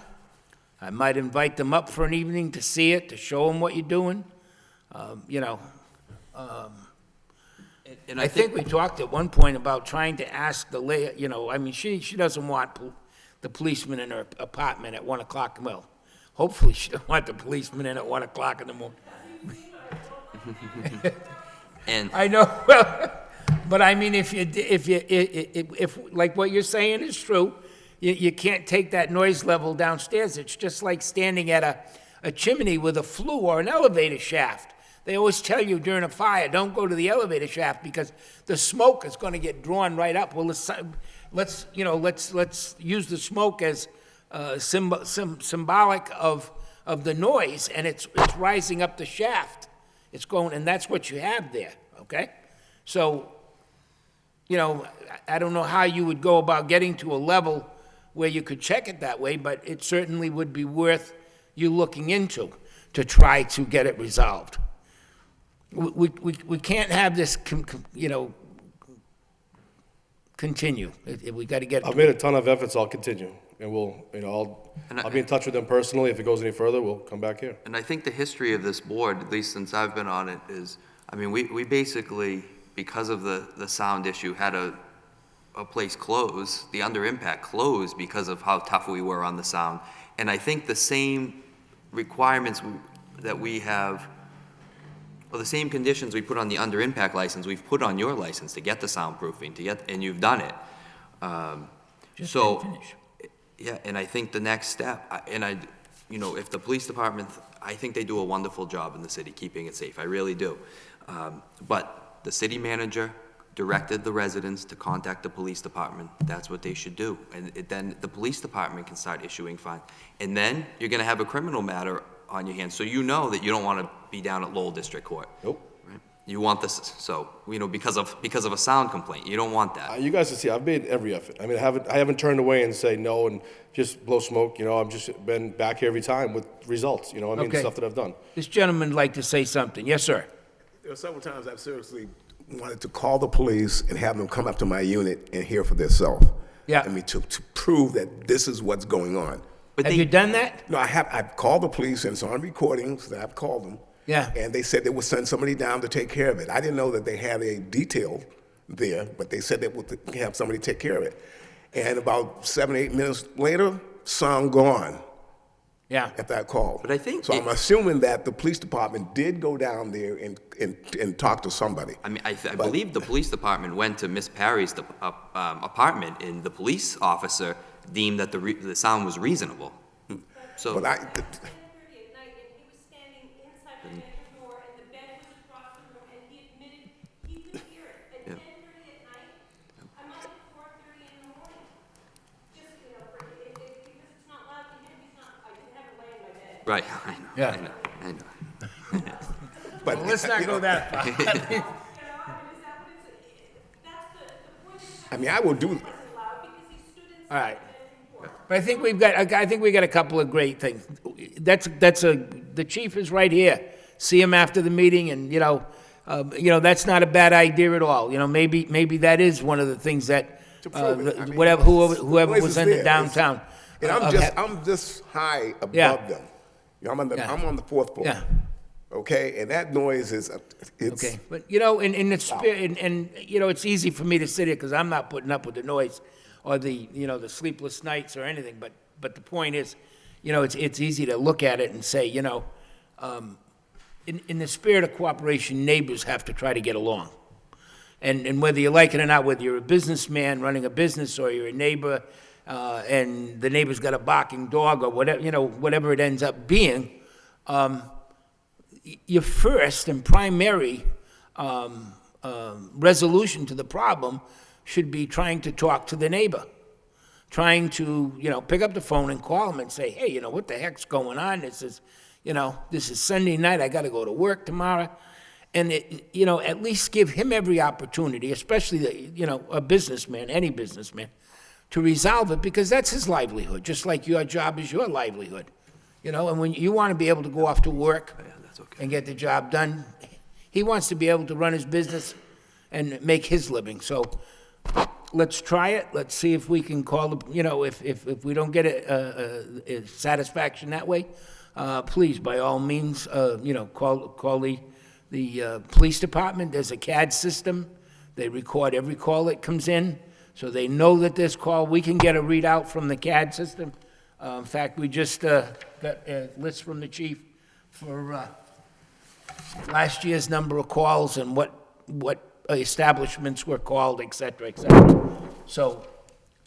I might invite them up for an evening to see it, to show them what you're doing. You know, And I think we talked at one point about trying to ask you know, I mean, she doesn't want the policeman in her apartment at 1 o'clock. Well, hopefully she don't want the policeman in at 1 o'clock in the morning. And I know, well, but I mean, if like what you're saying is true, you can't take that noise level downstairs. It's just like standing at a chimney with a flue or an elevator shaft. They always tell you during a fire, don't go to the elevator shaft because the smoke is going to get drawn right up. Well, let's use the smoke as symbolic of the noise, and it's rising up the shaft. It's going, and that's what you have there, okay? So, you know, I don't know how you would go about getting to a level where you could check it that way, but it certainly would be worth you looking into to try to get it resolved. We can't have this, you know, continue. We got to get. I've made a ton of efforts, I'll continue, and we'll, you know, I'll be in touch with them personally. If it goes any further, we'll come back here. And I think the history of this board, at least since I've been on it, is, I mean, we basically, because of the sound issue, had a place close, the under impact closed because of how tough we were on the sound. And I think the same requirements that we have, or the same conditions we put on the under impact license, we've put on your license to get the soundproofing, and you've done it. Just So, didn't finish. yeah, and I think the next step, you know, if the police department, I think they do a wonderful job in the city keeping it safe, I really do. But the city manager directed the residents to contact the police department. That's what they should do. And then the police department can start issuing fines. And then you're gonna have a criminal matter on your hands. So you know that you don't wanna be down at Lowell District Court. Nope. Right? You want this, so, you know, because of a sound complaint, you don't want that. You guys can see, I've made every effort. I mean, I haven't turned away and say no and just blow smoke, you know, I've just been back here every time with results, you know, I mean, Okay. stuff that I've done. This gentleman would like to say something. Yes, sir. There were several times I've seriously wanted to call the police and have them come up to my unit and hear for themselves. Yeah. I mean, to prove that this is what's going on. But Have you done that? No, I've called the police, and it's on recordings that I've called them. Yeah. And they said they would send somebody down to take care of it. I didn't know that they had a detail there, but they said they would have somebody take care of it. And about 7, 8 minutes later, sound gone. Yeah. After I called. But I think so. I'm assuming that the police department did go down there and talk to somebody. I mean, I believe the police department went to Miss Parry's apartment, and the police officer deemed that the sound was reasonable. So, But I, right, I know, Yeah. I know. but Well, let's not go that far. I mean, I will do, All right. But I think we got a couple of great things. The chief is right here. See him after the meeting, and you know, that's not a bad idea at all. You know, maybe that is one of the things that prove it. I mean, whoever place was is in the there. downtown. and I'm just high above Yeah. them. You know, I'm on the Yeah. 4th floor. Yeah. okay? And that noise is, it's, Okay, but, you know, in the spirit, and, you know, it's easy for me to sit here, because I'm not putting up with the noise or the, you know, the sleepless nights or anything, but the point is, you know, it's easy to look at it and say, you know, in the spirit of cooperation, neighbors have to try to get along. And whether you like it or not, whether you're a businessman running a business or you're a neighbor, and the neighbor's got a barking dog or whatever, you know, whatever it ends up being, your first and primary resolution to the problem should be trying to talk to the neighbor, trying to, you know, pick up the phone and call him and say, hey, you know, what the heck's going on? This is, you know, this is Sunday night, I got to go to work tomorrow. And, you know, at least give him every opportunity, especially, you know, a businessman, any businessman, to resolve it, because that's his livelihood, just like your job is your livelihood. You know, and when you want to be able to go off to work and get the job done, he wants to be able to run his business and make his living. So let's try it. Let's see if we can call the, you know, if we don't get a satisfaction that way, please, by all means, you know, call the police department. There's a CAD system. They record every call that comes in, so they know that this call, we can get a readout from the CAD system. In fact, we just got a list from the chief for last year's number of calls and what establishments were called, et cetera, et cetera. So,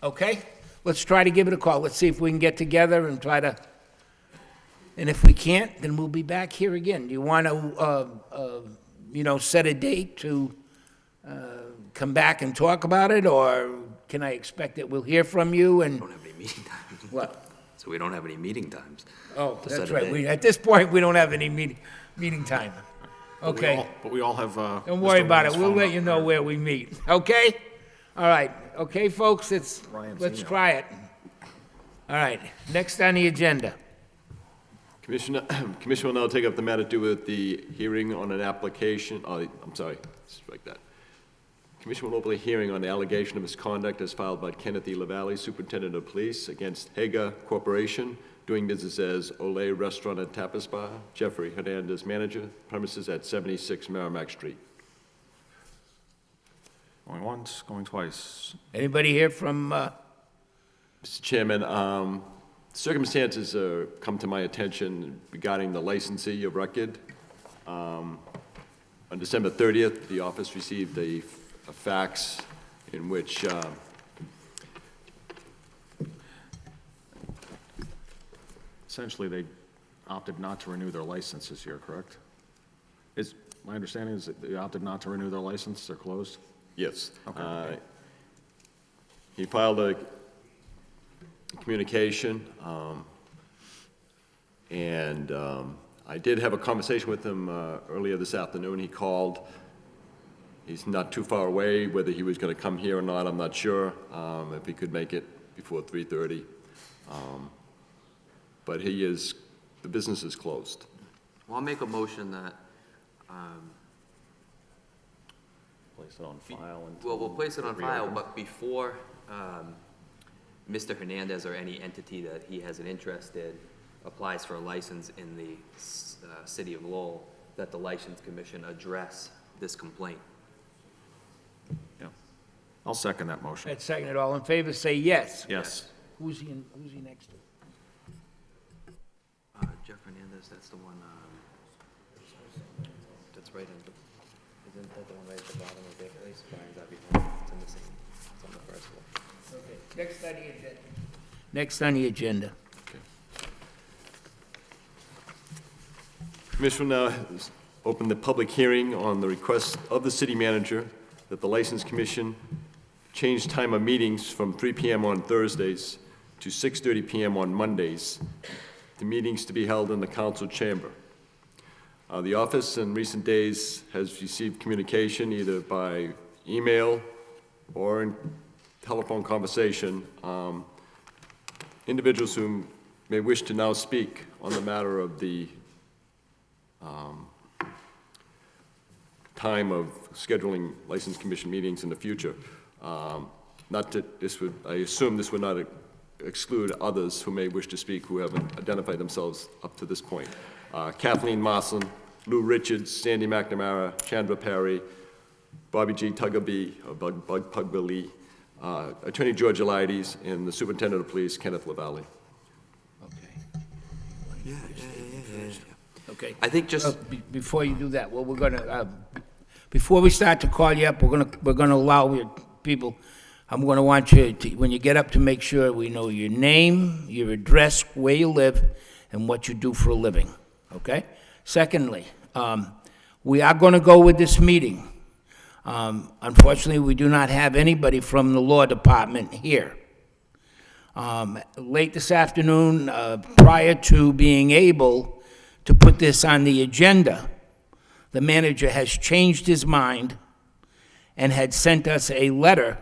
okay, let's try to give it a call. Let's see if we can get together and try to, and if we can't, then we'll be back here again. Do you want to, you know, set a date to come back and talk about it, or can I expect that we'll hear from you and? We don't have any meeting times. What? So we don't have any meeting times. Oh, to set that's a right. date. At this point, we don't have any meeting time. Okay. But we all have, Don't worry Mr. about it. Ryan's We'll phone let up you know there. where we meet. Okay? All right. Okay, folks, Ryan's let's email. try it. All right. Next on the agenda. Commissioner will now take up the matter to do with the hearing on an application, I'm sorry, strike that. Commission will open a hearing on the allegation of misconduct as filed by Kenneth E. LaValle, Superintendent of Police, against Haga Corporation, doing business as Olay Restaurant and Tapas Bar, Jeffrey Hernandez, manager, premises at 76 Merrimack Street. Going once, going twice. Anybody here from, Mr. Chairman, circumstances come to my attention regarding the licensee of record. On December 30th, the office received a fax in which Essentially, they opted not to renew their license this year, correct? My understanding is that they opted not to renew their license, they're closed? yes. Okay. He filed a communication, and I did have a conversation with him earlier this afternoon. He called. He's not too far away. Whether he was going to come here or not, I'm not sure, if he could make it before 3:30. But the business is closed. Well, I'll make a motion that, Place it on file and. well, we'll place it on file, but before Mr. Hernandez or any entity that he has an interest in applies for a license in the city of Lowell, that the License Commission address this complaint. Yeah. I'll second that motion. let's second it, all in favor, say yes. Yes. Who's he next to? Jeff Hernandez, that's the one, that's right in, isn't that the one right at the bottom of their place? Brian's out behind, it's in the same, it's on the first one. Okay, next on the agenda. Next on the agenda. Commission will now open the public hearing on the request of the city manager that the License Commission change time of meetings from 3 p.m. on Thursdays to 6:30 p.m. on Mondays, the meetings to be held in the council chamber. The office in recent days has received communication either by email or in telephone conversation, individuals who may wish to now speak on the matter of the time of scheduling License Commission meetings in the future. Not that this would, I assume this would not exclude others who may wish to speak who haven't identified themselves up to this point. Kathleen Moslin, Lou Richards, Sandy McNamara, Chandra Perry, Bobby G. Tuggaby, or Bug Pugbilly, Attorney George Elides, and the Superintendent of Police, Kenneth LaValle. Okay. I think just, Before you do that, well, we're gonna, before we start to call you up, we're gonna allow your people, I'm gonna want you to, when you get up, to make sure we know your name, your address, where you live, and what you do for a living, okay? Secondly, we are gonna go with this meeting. Unfortunately, we do not have anybody from the law department here. Late this afternoon, prior to being able to put this on the agenda, the manager has changed his mind and had sent us a letter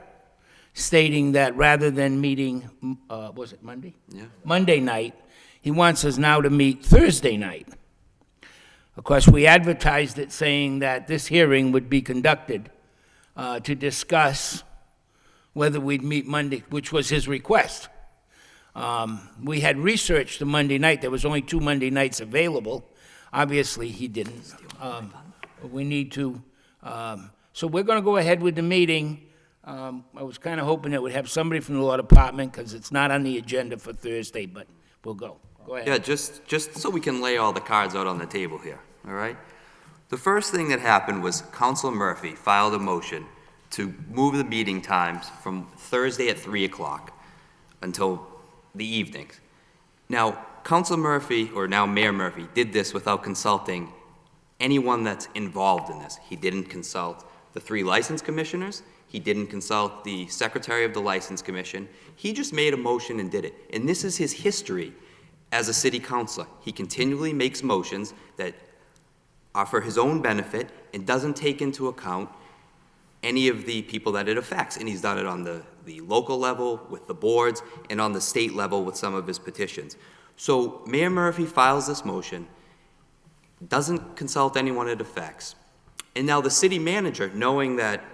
stating that rather than meeting, was it Monday? Yeah. Monday night, he wants us now to meet Thursday night. Of course, we advertised it saying that this hearing would be conducted to discuss whether we'd meet Monday, which was his request. We had researched the Monday night. There was only 2 Monday nights available. Obviously, he didn't. We need to, so we're going to go ahead with the meeting. I was kind of hoping that we'd have somebody from the law department because it's not on the agenda for Thursday, but we'll go. Go ahead. yeah, just so we can lay all the cards out on the table here, all right? The first thing that happened was Councilor Murphy filed a motion to move the meeting times from Thursday at 3 o'clock until the evenings. Now, Councilor Murphy, or now Mayor Murphy, did this without consulting anyone that's involved in this. He didn't consult the 3 license commissioners. He didn't consult the secretary of the license commission. He just made a motion and did it. And this is his history as a city councilor. He continually makes motions that are for his own benefit and doesn't take into account any of the people that it affects. And he's done it on the local level with the boards and on the state level with some of his petitions. So Mayor Murphy files this motion, doesn't consult anyone it affects. And now the city manager, knowing that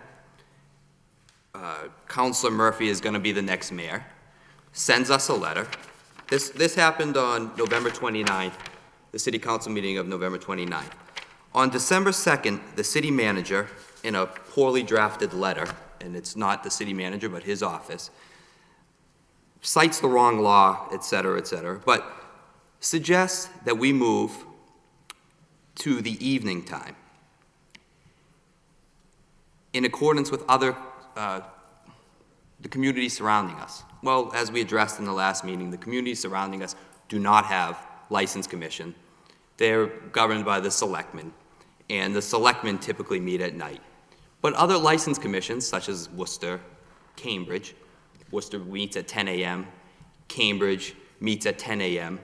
Councilor Murphy is going to be the next mayor, sends us a letter. This happened on November 29th, the city council meeting of November 29th. On December 2nd, the city manager, in a poorly drafted letter, and it's not the city manager but his office, cites the wrong law, et cetera, but suggests that we move to the evening time in accordance with the community surrounding us. Well, as we addressed in the last meeting, the communities surrounding us do not have license commission. They're governed by the selectmen, and the selectmen typically meet at night. But other license commissions, such as Worcester, Cambridge, Worcester meets at 10 a.m., Cambridge meets at 10 a.m.,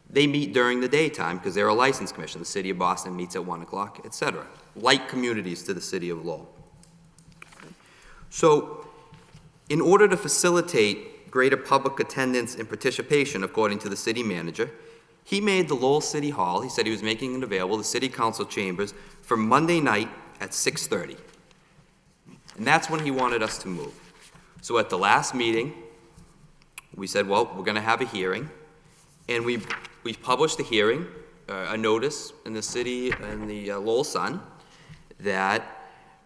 they meet during the daytime because they're a license commission. The city of Boston meets at 1 o'clock, et cetera. Like communities to the city of Lowell. So, in order to facilitate greater public attendance and participation, according to the city manager, he made the Lowell City Hall, he said he was making it available, the city council chambers, for Monday night at 6:30. And that's when he wanted us to move. So at the last meeting, we said, well, we're going to have a hearing. And we published the hearing, a notice in the city, in the Lowell Sun, that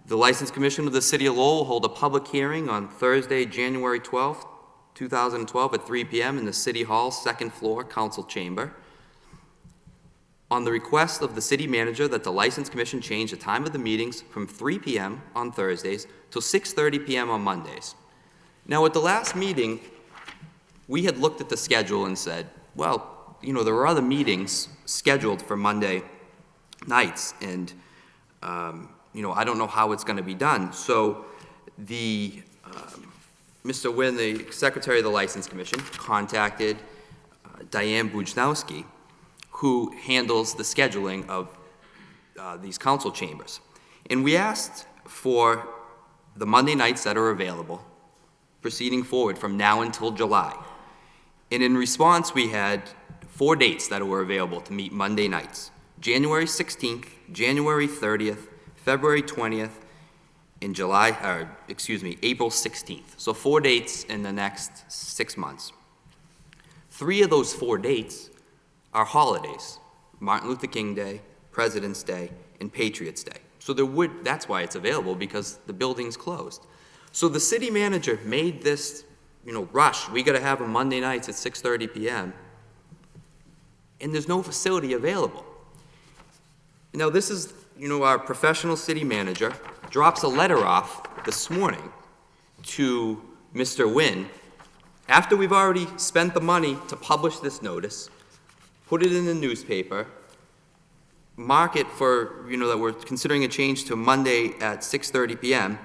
the License Commission of the City of Lowell will hold a public hearing on Thursday, January 12th, 2012 at 3 p.m. in the City Hall, second floor, council chamber, on the request of the city manager that the License Commission change the time of the meetings from 3 p.m. on Thursdays till 6:30 p.m. on Mondays. Now, at the last meeting, we had looked at the schedule and said, well, you know, there are other meetings scheduled for Monday nights, and you know, I don't know how it's going to be done. So Mr. Wynn, the secretary of the License Commission, contacted Diane Bujnowski, who handles the scheduling of these council chambers. And we asked for the Monday nights that are available, proceeding forward from now until July. And in response, we had 4 dates that were available to meet Monday nights: January 16th, January 30th, February 20th, and April 16th. So 4 dates in the next 6 months. 3 of those 4 dates are holidays: Martin Luther King Day, President's Day, and Patriots' Day. So that's why it's available, because the building's closed. So the city manager made this, rush. We gotta have them Monday nights at 6:30 PM. And there's no facility available. Now, this is, our professional city manager drops a letter off this morning to Mr. Nguyen, after we've already spent the money to publish this notice, put it in the newspaper, mark it for, that we're considering a change to Monday at 6:30 PM.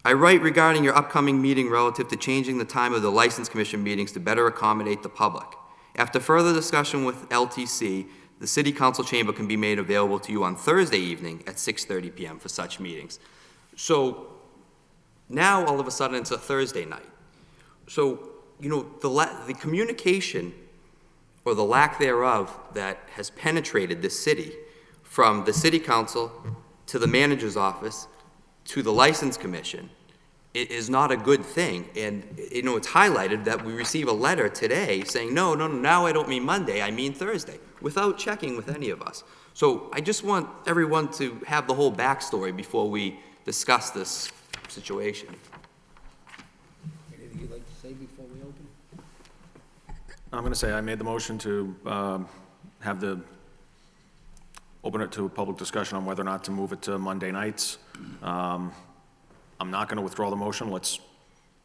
I write regarding your upcoming meeting relative to changing the time of the License Commission meetings to better accommodate the public. After further discussion with LTC, the City Council chamber can be made available to you on Thursday evening at 6:30 PM for such meetings. So now, all of a sudden, it's a Thursday night. So, the communication, or the lack thereof, that has penetrated this city, from the City Council to the manager's office to the License Commission, it is not a good thing. And, it's highlighted that we receive a letter today saying, no, now I don't mean Monday, I mean Thursday, without checking with any of us. So I just want everyone to have the whole backstory before we discuss this situation. Anything you'd like to say before we open? I'm going to say I made the motion to open it to a public discussion on whether or not to move it to Monday nights. I'm not going to withdraw the motion. Let's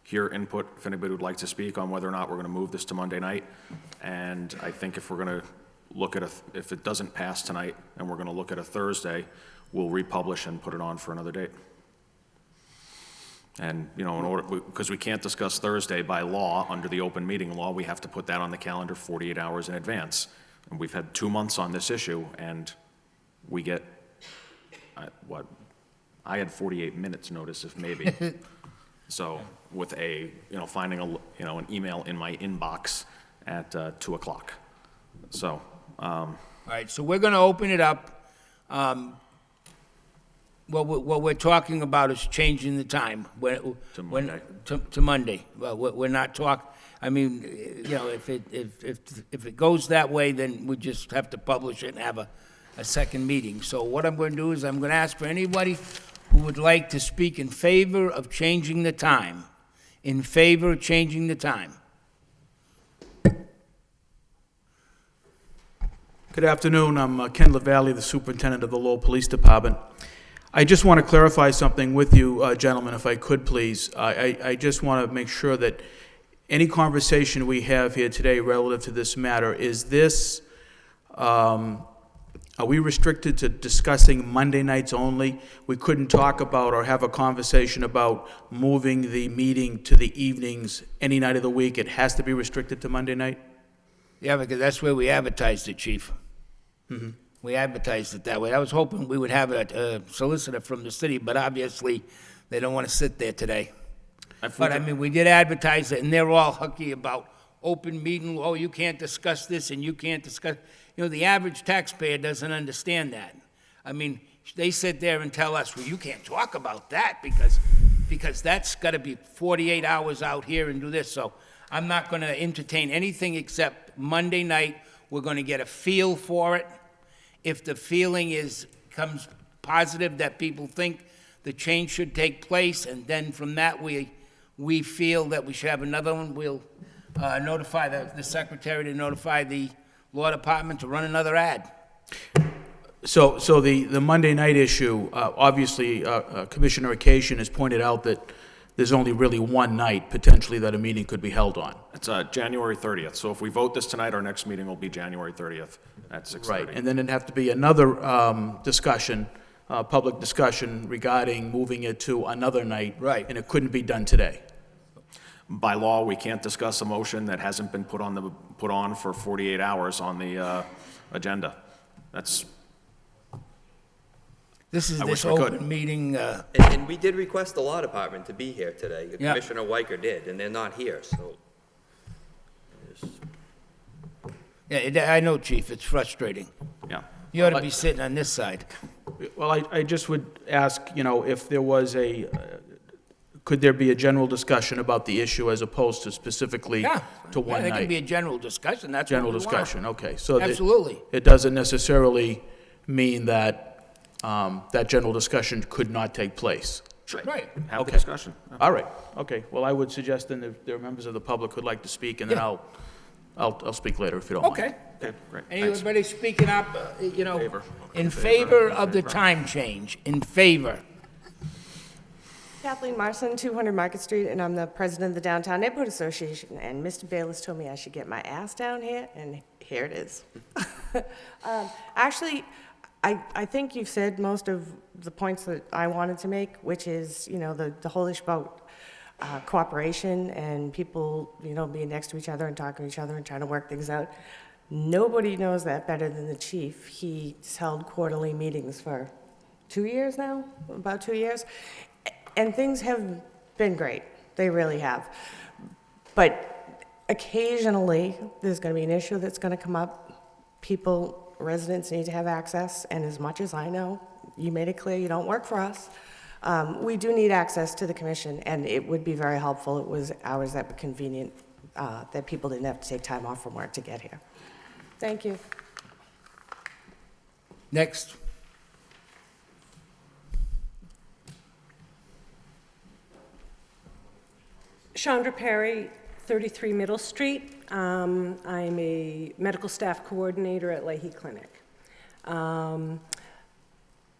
hear input if anybody would like to speak on whether or not we're going to move this to Monday night. And I think if we're going to look at if it doesn't pass tonight and we're going to look at a Thursday, we'll republish and put it on for another date. And, in order, because we can't discuss Thursday by law, under the open meeting law, we have to put that on the calendar 48 hours in advance. And we've had 2 months on this issue, and we get, I had 48 minutes notice, if maybe. So, with finding an email in my inbox at 2 o'clock. So, All right, so we're going to open it up. What we're talking about is changing the time. To Monday. To Monday. Well, we're not if it goes that way, then we just have to publish it and have a second meeting. So what I'm going to do is I'm going to ask for anybody who would like to speak in favor of changing the time. In favor of changing the time. Good afternoon. I'm Ken LaValle, the superintendent of the Lowell Police Department. I just want to clarify something with you, gentlemen, if I could, please. I just want to make sure that any conversation we have here today relative to this matter, is this, are we restricted to discussing Monday nights only? We couldn't talk about or have a conversation about moving the meeting to the evenings any night of the week. It has to be restricted to Monday night? Yeah, because that's where we advertised it, Chief. Mm-hmm. We advertised it that way. I was hoping we would have a solicitor from the city, but obviously they don't want to sit there today. But I mean, we did advertise it, and they're all hooky about open meeting. Oh, you can't discuss this, and you can't discuss. The average taxpayer doesn't understand that. I mean, they sit there and tell us, well, you can't talk about that because that's got to be 48 hours out here and do this. So I'm not going to entertain anything except Monday night. We're going to get a feel for it. If the feeling comes positive that people think the change should take place, and then from that we feel that we should have another one, we'll notify the secretary to notify the law department to run another ad. So the Monday night issue, obviously, Commissioner Acacian has pointed out that there's only really one night potentially that a meeting could be held on. It's January 30th. So if we vote this tonight, our next meeting will be January 30th at 6:30. Right, and then it'd have to be another discussion, public discussion regarding moving it to another night. Right. And it couldn't be done today. By law, we can't discuss a motion that hasn't been put on for 48 hours on the agenda. This is I this wish we could. open meeting. And we did request the law department to be here today. Yeah. Commissioner Weicker did, and they're not here, so. Yeah, I know, Chief, it's frustrating. Yeah. You ought to be sitting on this side. Well, I just would ask, if there was could there be a general discussion about the issue as opposed to specifically to one there night? can be a general discussion, that's General what we want. discussion, okay. So Absolutely. it doesn't necessarily mean that that general discussion could not take place? Right. Have the Okay. discussion. All right, okay. Well, I would suggest then if there are members of the public who'd like to speak, and then Yeah. I'll speak later if you don't mind. Okay. Okay, great. Thanks. Anybody speaking up, Favor. in favor of the time change, in favor? Kathleen Marson, 200 Market Street, and I'm the president of the Downtown Neighborhood Association. And Mr. Bayless told me I should get my ass down here, and here it is. Actually, I think you've said most of the points that I wanted to make, which is, the whole issue about cooperation and people, being next to each other and talking to each other and trying to work things out. Nobody knows that better than the chief. He's held quarterly meetings for 2 years now, about 2 years. And things have been great. They really have. But occasionally, there's going to be an issue that's going to come up. Residents need to have access, and as much as I know, you made it clear you don't work for us. We do need access to the commission, and it would be very helpful. It was hours that were convenient, that people didn't have to take time off from work to get here. Thank you. Next. Chandra Perry, 33 Middle Street. I'm a medical staff coordinator at Leahy Clinic.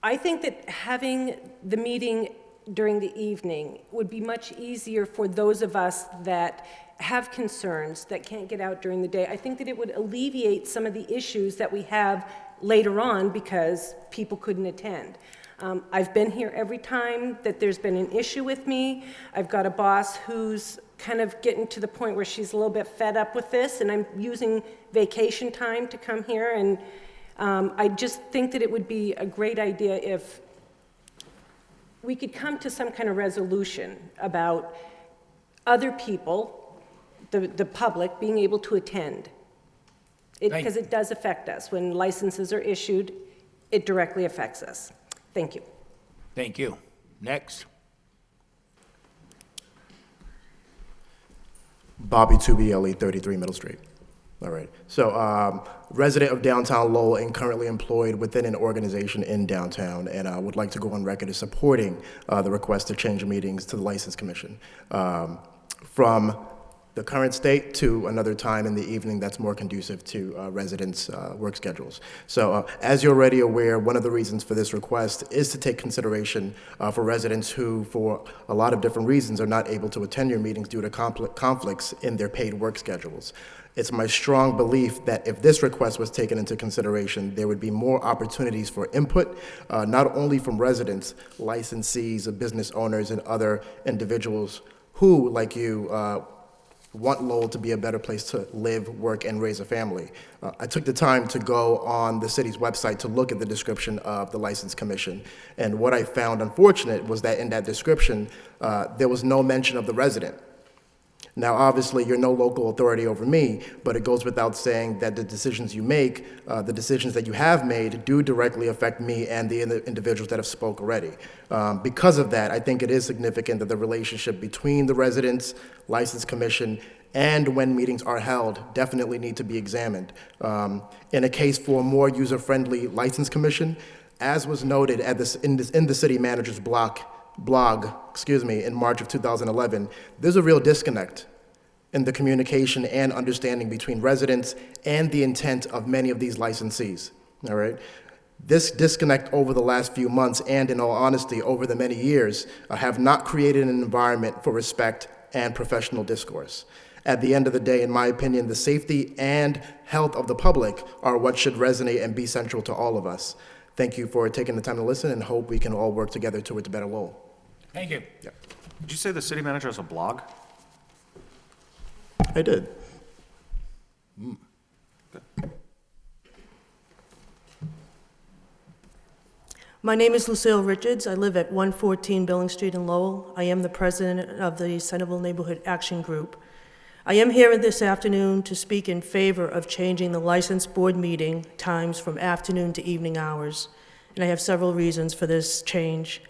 I think that having the meeting during the evening would be much easier for those of us that have concerns that can't get out during the day. I think that it would alleviate some of the issues that we have later on because people couldn't attend. I've been here every time that there's been an issue with me. I've got a boss who's kind of getting to the point where she's a little bit fed up with this, and I'm using vacation time to come here, and I just think that it would be a great idea if we could come to some kind of resolution about other people, the public, being able to attend. Because it does affect us. When licenses are issued, it directly affects us. Thank you. Thank you. Next. Bobby 2BLE, 33 Middle Street. All right. So, resident of downtown Lowell and currently employed within an organization in downtown, and I would like to go on record as supporting the request to change meetings to the License Commission from the current state to another time in the evening that's more conducive to residents' work schedules. So as you're already aware, one of the reasons for this request is to take consideration for residents who, for a lot of different reasons, are not able to attend your meetings due to conflicts in their paid work schedules. It's my strong belief that if this request was taken into consideration, there would be more opportunities for input, not only from residents, licensees, business owners, and other individuals who, like you, want Lowell to be a better place to live, work, and raise a family. I took the time to go on the city's website to look at the description of the License Commission, and what I found unfortunate was that in that description, there was no mention of the resident. Now, obviously, you're no local authority over me, but it goes without saying that the decisions you make, the decisions that you have made, do directly affect me and the individuals that have spoke already. Because of that, I think it is significant that the relationship between the residents, License Commission, and when meetings are held definitely need to be examined. In a case for a more user-friendly License Commission, as was noted at in the city manager's blog, in March of 2011, there's a real disconnect in the communication and understanding between residents and the intent of many of these licensees, all right? This disconnect over the last few months and, in all honesty, over the many years, have not created an environment for respect and professional discourse. At the end of the day, in my opinion, the safety and health of the public are what should resonate and be central to all of us. Thank you for taking the time to listen, and hope we can all work together towards a better Lowell. Thank you. Yeah. Did you say the city manager has a blog? I did. My name is Lucille Richards. I live at 114 Billing Street in Lowell. I am the president of the Centerville Neighborhood Action Group. I am here this afternoon to speak in favor of changing the license board meeting times from afternoon to evening hours, and I have several reasons for this change.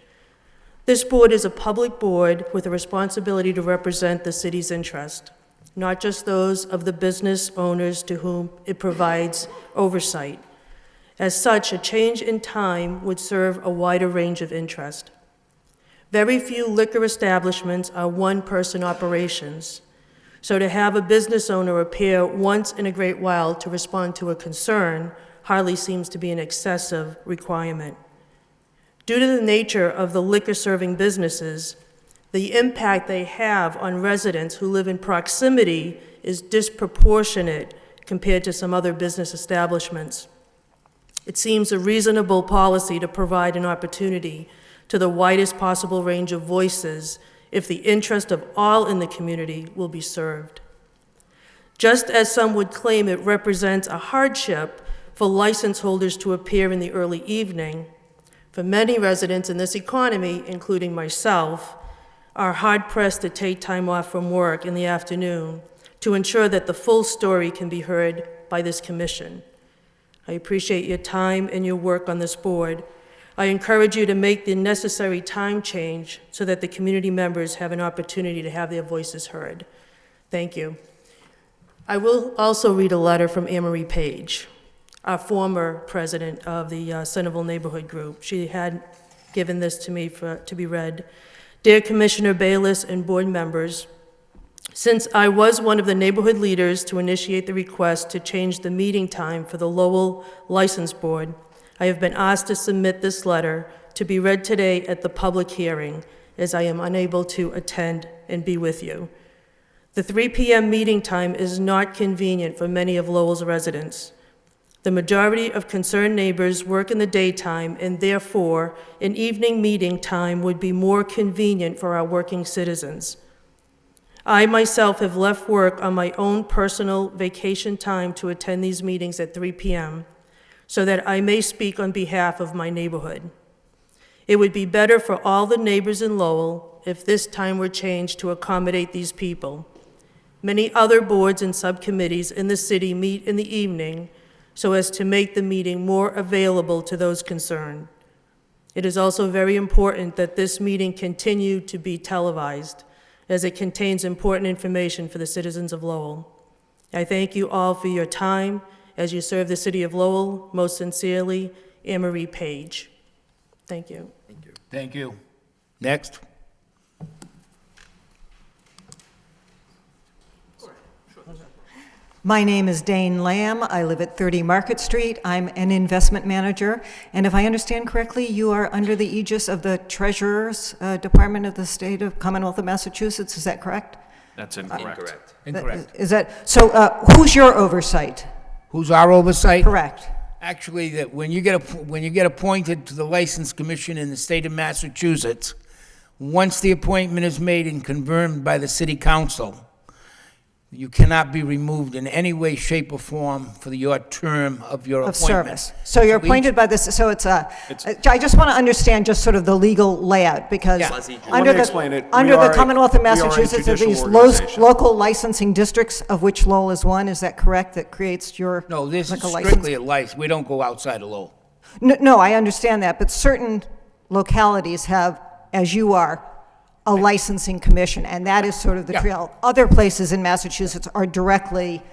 This board is a public board with a responsibility to represent the city's interest, not just those of the business owners to whom it provides oversight. As such, a change in time would serve a wider range of interest. Very few liquor establishments are one-person operations, so to have a business owner appear once in a great while to respond to a concern hardly seems to be an excessive requirement. Due to the nature of the liquor-serving businesses, the impact they have on residents who live in proximity is disproportionate compared to some other business establishments. It seems a reasonable policy to provide an opportunity to the widest possible range of voices if the interest of all in the community will be served. Just as some would claim it represents a hardship for license holders to appear in the early evening, for many residents in this economy, including myself, are hard-pressed to take time off from work in the afternoon to ensure that the full story can be heard by this commission. I appreciate your time and your work on this board. I encourage you to make the necessary time change so that the community members have an opportunity to have their voices heard. Thank you. I will also read a letter from Anne-Marie Page, our former president of the Centerville Neighborhood Group. She had given this to me to be read. Dear Commissioner Bayless and board members, since I was one of the neighborhood leaders to initiate the request to change the meeting time for the Lowell License Board, I have been asked to submit this letter to be read today at the public hearing, as I am unable to attend and be with you. The 3 p.m. meeting time is not convenient for many of Lowell's residents. The majority of concerned neighbors work in the daytime, and therefore, an evening meeting time would be more convenient for our working citizens. I myself have left work on my own personal vacation time to attend these meetings at 3 p.m. so that I may speak on behalf of my neighborhood. It would be better for all the neighbors in Lowell if this time were changed to accommodate these people. Many other boards and subcommittees in the city meet in the evening so as to make the meeting more available to those concerned. It is also very important that this meeting continue to be televised, as it contains important information for the citizens of Lowell. I thank you all for your time as you serve the city of Lowell. Most sincerely, Anne-Marie Page. Thank you. Thank you. Thank you. Next. My name is Dane Lamb. I live at 30 Market Street. I'm an investment manager. And if I understand correctly, you are under the aegis of the Treasurer's Department of the State of Commonwealth of Massachusetts. Is that correct? That's incorrect. Incorrect. Is that, so who's your oversight? Who's our oversight? Correct. Actually, that when you get appointed to the License Commission in the state of Massachusetts, once the appointment is made and confirmed by the city council, you cannot be removed in any way, shape, or form for your term of your Of appointment. service. So you're appointed by this, so it's a, I just want to understand just sort of the legal layout, because under Let me explain it. under We the are Commonwealth of we are a Massachusetts, there are these judicial organization. local licensing districts, of which Lowell is one. Is that correct? That creates your No, this is liquor license? strictly a license. We don't go outside of Lowell. No, I understand that, but certain localities have, as you are, a licensing commission, and that is sort of the trail. Other places in Massachusetts are directly,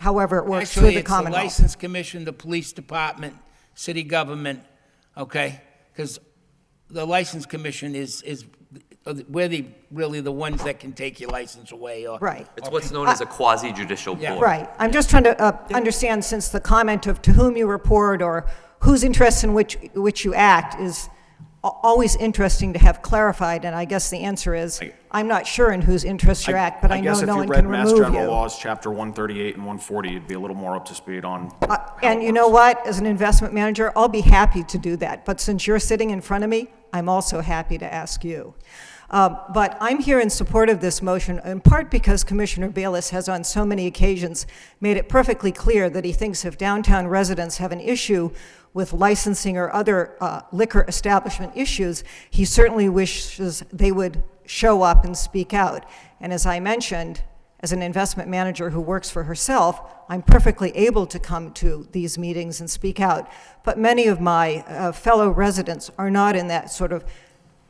however it works, through Actually, the it's the Commonwealth. License Commission, the Police Department, City Government, okay? Because the License Commission we're really the ones that can take your license away. Right. It's what's known as a quasi-judicial board. Right. I'm just trying to understand, since the comment of to whom you report or whose interests in which you act is always interesting to have clarified, and I guess the answer is, I'm not sure in whose interest you act, but I know no one can remove I guess if you read Mass General you. Laws, Chapter 138 and 140, you'd be a little more up to speed on. And you know what? As an investment manager, I'll be happy to do that. But since you're sitting in front of me, I'm also happy to ask you. But I'm here in support of this motion, in part because Commissioner Bayless has on so many occasions made it perfectly clear that he thinks if downtown residents have an issue with licensing or other liquor establishment issues, he certainly wishes they would show up and speak out. And as I mentioned, as an investment manager who works for herself, I'm perfectly able to come to these meetings and speak out. But many of my fellow residents are not in that sort of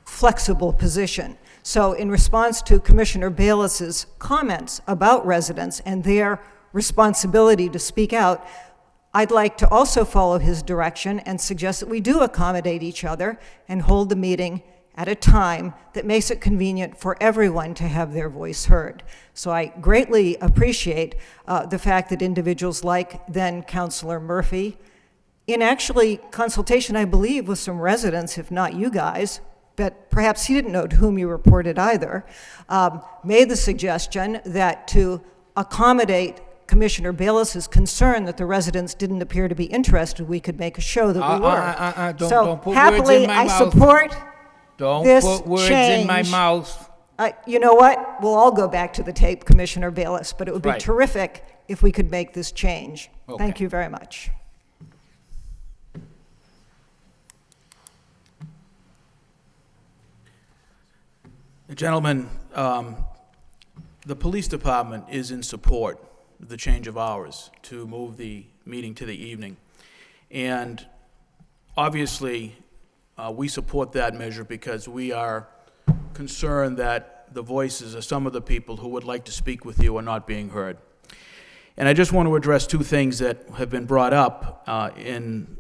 flexible position. So in response to Commissioner Bayless's comments about residents and their responsibility to speak out, I'd like to also follow his direction and suggest that we do accommodate each other and hold the meeting at a time that makes it convenient for everyone to have their voice heard. So I greatly appreciate the fact that individuals like then Councilor Murphy, in actually consultation, I believe, with some residents, if not you guys, but perhaps he didn't know to whom you reported either, made the suggestion that to accommodate Commissioner Bayless's concern that the residents didn't appear to be interested, we could make a show that we were. Don't put words happily, in my I mouth. support Don't this put words change. in my mouth. You know what? We'll all go back to the tape, Commissioner Bayless, but it would be Right. terrific if we could make this change. Okay. Thank you very much. Gentlemen, the police department is in support of the change of hours to move the meeting to the evening. And obviously, we support that measure because we are concerned that the voices of some of the people who would like to speak with you are not being heard. And I just want to address two things that have been brought up in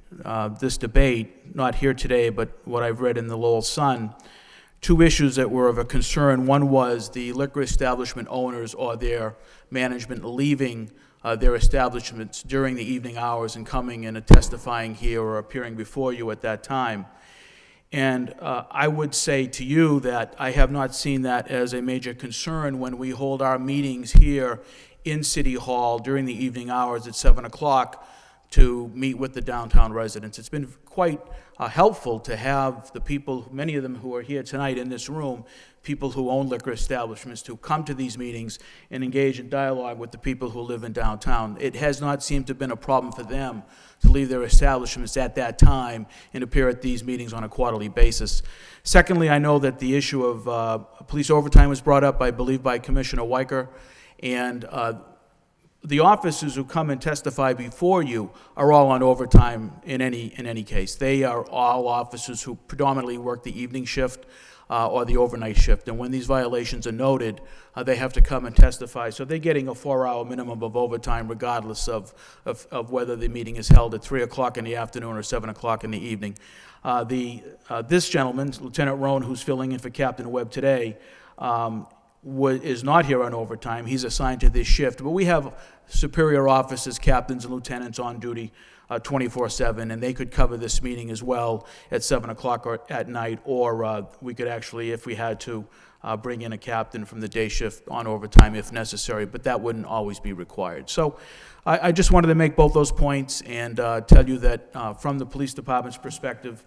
this debate, not here today, but what I've read in the Lowell Sun. Two issues that were of a concern. One was the liquor establishment owners or their management leaving their establishments during the evening hours and coming and testifying here or appearing before you at that time. And I would say to you that I have not seen that as a major concern when we hold our meetings here in City Hall during the evening hours at 7 o'clock to meet with the downtown residents. It's been quite helpful to have the people, many of them who are here tonight in this room, people who own liquor establishments, to come to these meetings and engage in dialogue with the people who live in downtown. It has not seemed to have been a problem for them to leave their establishments at that time and appear at these meetings on a quarterly basis. Secondly, I know that the issue of police overtime was brought up, I believe, by Commissioner Weicker, and the officers who come and testify before you are all on overtime in any case. They are all officers who predominantly work the evening shift or the overnight shift. And when these violations are noted, they have to come and testify. So they're getting a 4-hour minimum of overtime regardless of whether the meeting is held at 3 o'clock in the afternoon or 7 o'clock in the evening. This gentleman, Lieutenant Roan, who's filling in for Captain Webb today, is not here on overtime. He's assigned to this shift. But we have superior officers, captains, and lieutenants on duty 24/7, and they could cover this meeting as well at 7 o'clock or at night, or we could actually, if we had to, bring in a captain from the day shift on overtime if necessary, but that wouldn't always be required. So I just wanted to make both those points and tell you that from the police department's perspective,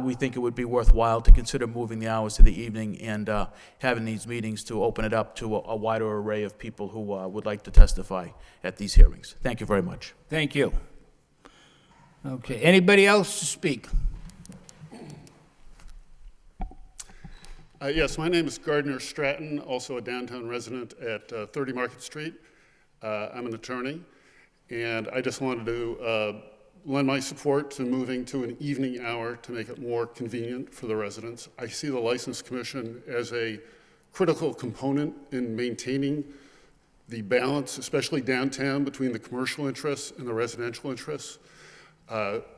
we think it would be worthwhile to consider moving the hours to the evening and having these meetings to open it up to a wider array of people who would like to testify at these hearings. Thank you very much. Thank you. Okay, anybody else to speak? Yes, my name is Gardner Stratton, also a downtown resident at 30 Market Street. I'm an attorney, and I just wanted to lend my support to moving to an evening hour to make it more convenient for the residents. I see the License Commission as a critical component in maintaining the balance, especially downtown, between the commercial interests and the residential interests,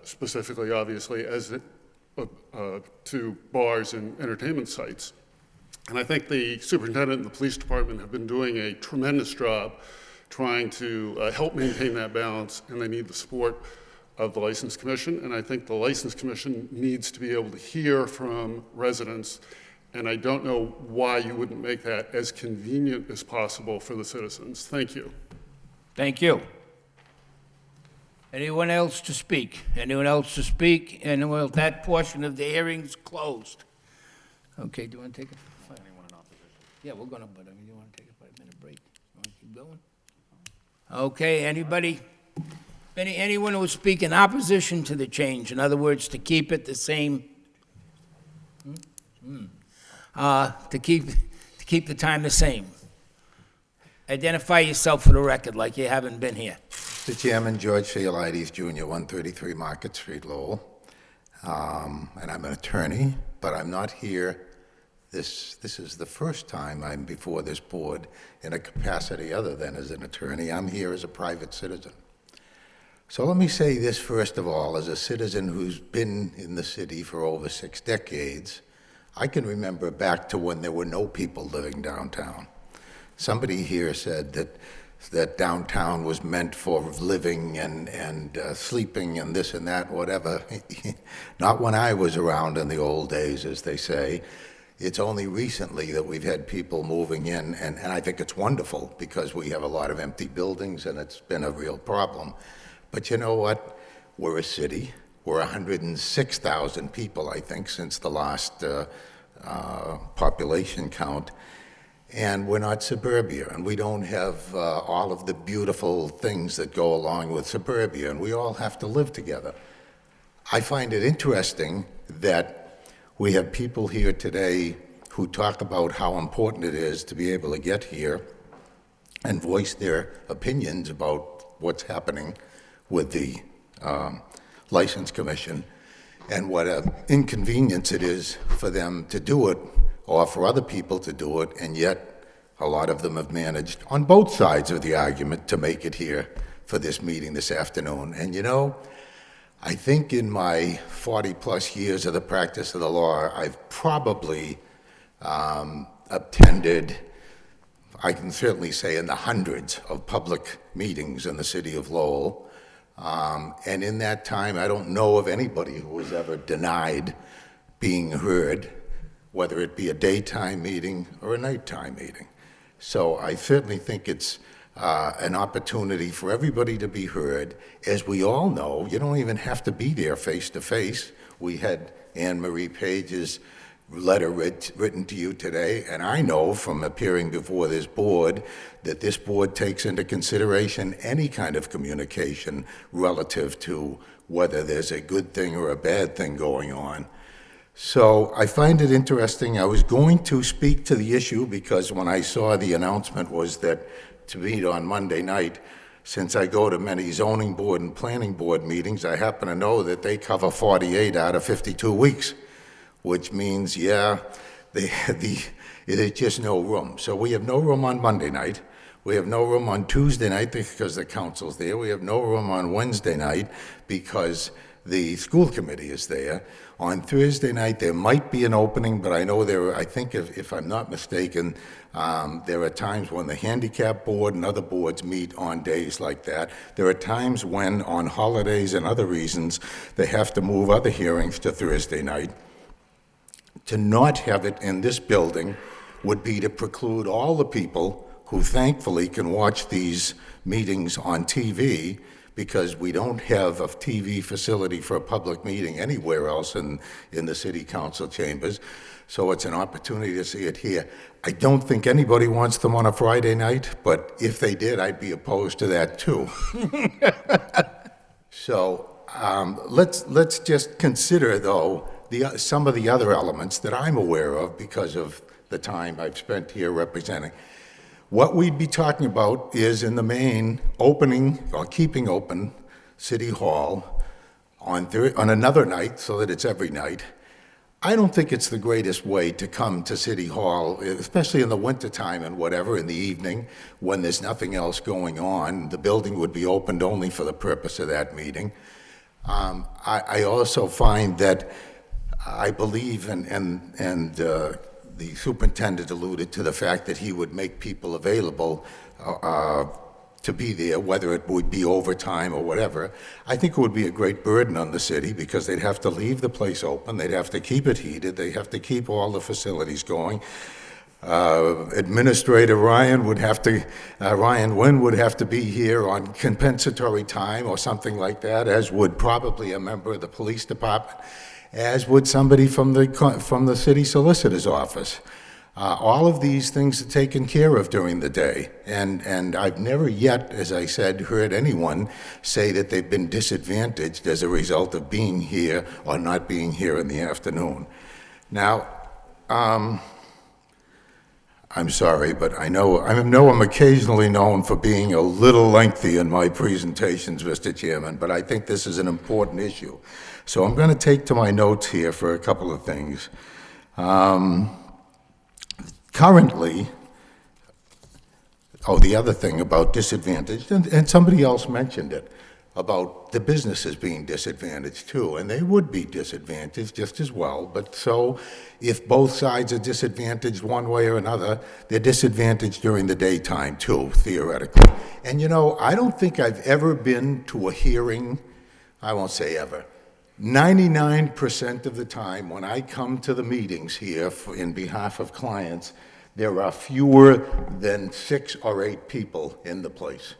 specifically, obviously, as to bars and entertainment sites. And I think the superintendent and the police department have been doing a tremendous job trying to help maintain that balance, and they need the support of the License Commission. And I think the License Commission needs to be able to hear from residents, and I don't know why you wouldn't make that as convenient as possible for the citizens. Thank you. Thank you. Anyone else to speak? Anyone else to speak? And well, that portion of the hearing's closed. Okay, do you want to take a? Anyone in opposition? Yeah, we're gonna, but I mean, you want to take a 5-minute break? You want to keep going? Okay, anybody? Anyone who will speak in opposition to the change, in other words, to keep it the same, to keep the time the same. Identify yourself for the record, like you haven't been here. Mr. Chairman, George Theolides Jr., 133 Market Street, Lowell. And I'm an attorney, but I'm not here. This is the first time I'm before this board in a capacity other than as an attorney. I'm here as a private citizen. So let me say this first of all, as a citizen who's been in the city for over 6 decades, I can remember back to when there were no people living downtown. Somebody here said that downtown was meant for living and sleeping and this and that, whatever. Not when I was around in the old days, as they say. It's only recently that we've had people moving in, and I think it's wonderful because we have a lot of empty buildings and it's been a real problem. But you know what? We're a city. We're 106,000 people, I think, since the last population count. And we're not suburbia, and we don't have all of the beautiful things that go along with suburbia, and we all have to live together. I find it interesting that we have people here today who talk about how important it is to be able to get here and voice their opinions about what's happening with the License Commission and what an inconvenience it is for them to do it or for other people to do it, and yet a lot of them have managed on both sides of the argument to make it here for this meeting this afternoon. And you know, I think in my 40-plus years of the practice of the law, I've probably attended, I can certainly say, in the hundreds of public meetings in the city of Lowell. And in that time, I don't know of anybody who was ever denied being heard, whether it be a daytime meeting or a nighttime meeting. So I certainly think it's an opportunity for everybody to be heard. As we all know, you don't even have to be there face to face. We had Anne Marie Page's letter written to you today, and I know from appearing before this board that this board takes into consideration any kind of communication relative to whether there's a good thing or a bad thing going on. So I find it interesting. I was going to speak to the issue because when I saw the announcement was that to meet on Monday night, since I go to many zoning board and planning board meetings, I happen to know that they cover 48 out of 52 weeks, which means, yeah, there's just no room. So we have no room on Monday night. We have no room on Tuesday night because the council's there. We have no room on Wednesday night because the school committee is there. On Thursday night, there might be an opening, but I know I think if I'm not mistaken, there are times when the handicap board and other boards meet on days like that. There are times when, on holidays and other reasons, they have to move other hearings to Thursday night. To not have it in this building would be to preclude all the people who thankfully can watch these meetings on TV, because we don't have a TV facility for a public meeting anywhere else in the city council chambers. So it's an opportunity to see it here. I don't think anybody wants them on a Friday night, but if they did, I'd be opposed to that too. So let's just consider, though, some of the other elements that I'm aware of because of the time I've spent here representing. What we'd be talking about is, in the main, opening or keeping open City Hall on another night so that it's every night. I don't think it's the greatest way to come to City Hall, especially in the wintertime and whatever, in the evening, when there's nothing else going on. The building would be opened only for the purpose of that meeting. I also find that I believe, and the superintendent alluded to the fact that he would make people available to be there, whether it would be overtime or whatever. I think it would be a great burden on the city because they'd have to leave the place open, they'd have to keep it heated, they'd have to keep all the facilities going. Administrator Ryan Wynn would have to be here on compensatory time or something like that, as would probably a member of the police department, as would somebody from the city solicitor's office. All of these things are taken care of during the day, and I've never yet, as I said, heard anyone say that they've been disadvantaged as a result of being here or not being here in the afternoon. Now, I'm sorry, but I know I'm occasionally known for being a little lengthy in my presentations, Mr. Chairman, but I think this is an important issue. So I'm going to take to my notes here for a couple of things. Currently, the other thing about disadvantage, and somebody else mentioned it, about the businesses being disadvantaged too, and they would be disadvantaged just as well. But so, if both sides are disadvantaged one way or another, they're disadvantaged during the daytime too, theoretically. And you know, I don't think I've ever been to a hearing, I won't say ever, 99% of the time when I come to the meetings here in behalf of clients, there are fewer than 6 or 8 people in the place.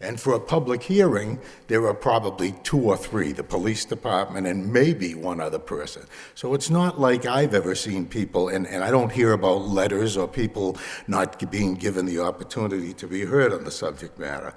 And for a public hearing, there are probably 2 or 3, the police department and maybe one other person. So it's not like I've ever seen people, and I don't hear about letters or people not being given the opportunity to be heard on the subject matter.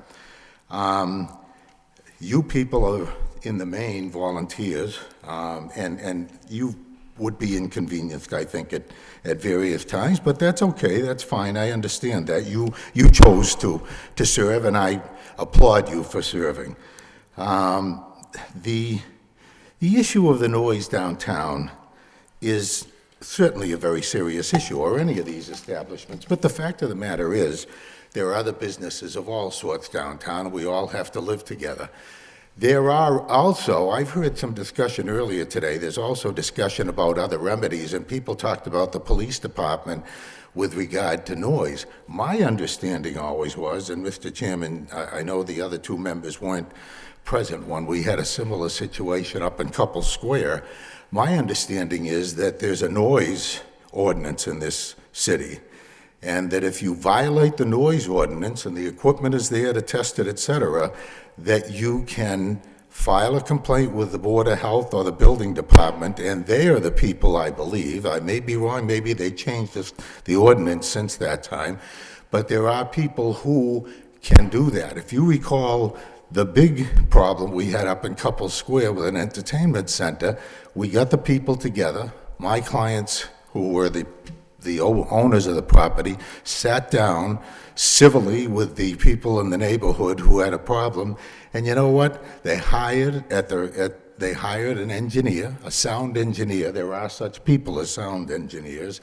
You people are, in the main, volunteers, and you would be inconvenienced, I think, at various times, but that's okay, that's fine, I understand that. You chose to serve, and I applaud you for serving. The issue of the noise downtown is certainly a very serious issue, or any of these establishments, but the fact of the matter is, there are other businesses of all sorts downtown, and we all have to live together. There are also, I've heard some discussion earlier today, there's also discussion about other remedies, and people talked about the police department with regard to noise. My understanding always was, and Mr. Chairman, I know the other 2 members weren't present when we had a similar situation up in Couple Square. My understanding is that there's a noise ordinance in this city, and that if you violate the noise ordinance and the equipment is there to test it, et cetera, that you can file a complaint with the Board of Health or the building department, and they are the people, I believe, I may be wrong, maybe they changed the ordinance since that time, but there are people who can do that. If you recall the big problem we had up in Couple Square with an entertainment center, we got the people together, my clients who were the owners of the property sat down civilly with the people in the neighborhood who had a problem, and you know what? They hired an engineer, a sound engineer. There are such people as sound engineers,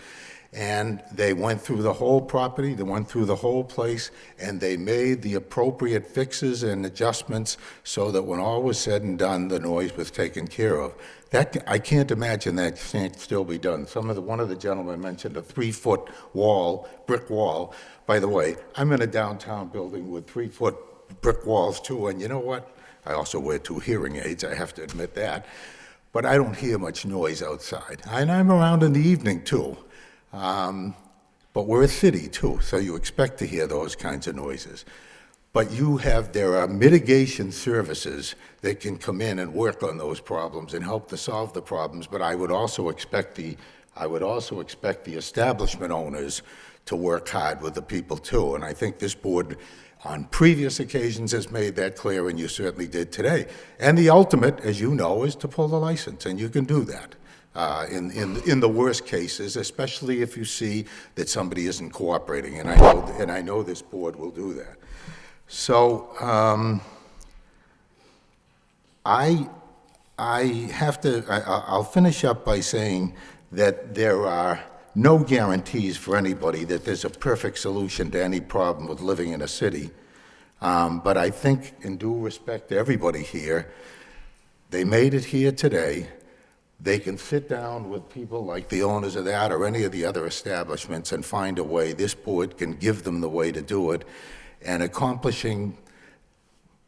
and they went through the whole property, they went through the whole place, and they made the appropriate fixes and adjustments so that when all was said and done, the noise was taken care of. I can't imagine that can't still be done. One of the gentlemen mentioned a 3-foot wall, brick wall. By the way, I'm in a downtown building with 3-foot brick walls too, and you know what? I also wear 2 hearing aids, I have to admit that. But I don't hear much noise outside. And I'm around in the evening too. But we're a city too, so you expect to hear those kinds of noises. But there are mitigation services that can come in and work on those problems and help to solve the problems, but I would also expect the establishment owners to work hard with the people too, and I think this board on previous occasions has made that clear, and you certainly did today. And the ultimate, as you know, is to pull the license, and you can do that. In the worst cases, especially if you see that somebody isn't cooperating, and I know this board will do that. So I'll finish up by saying that there are no guarantees for anybody that there's a perfect solution to any problem with living in a city. But I think, in due respect to everybody here, they made it here today. They can sit down with people like the owners of that or any of the other establishments and find a way. This board can give them the way to do it. And accomplishing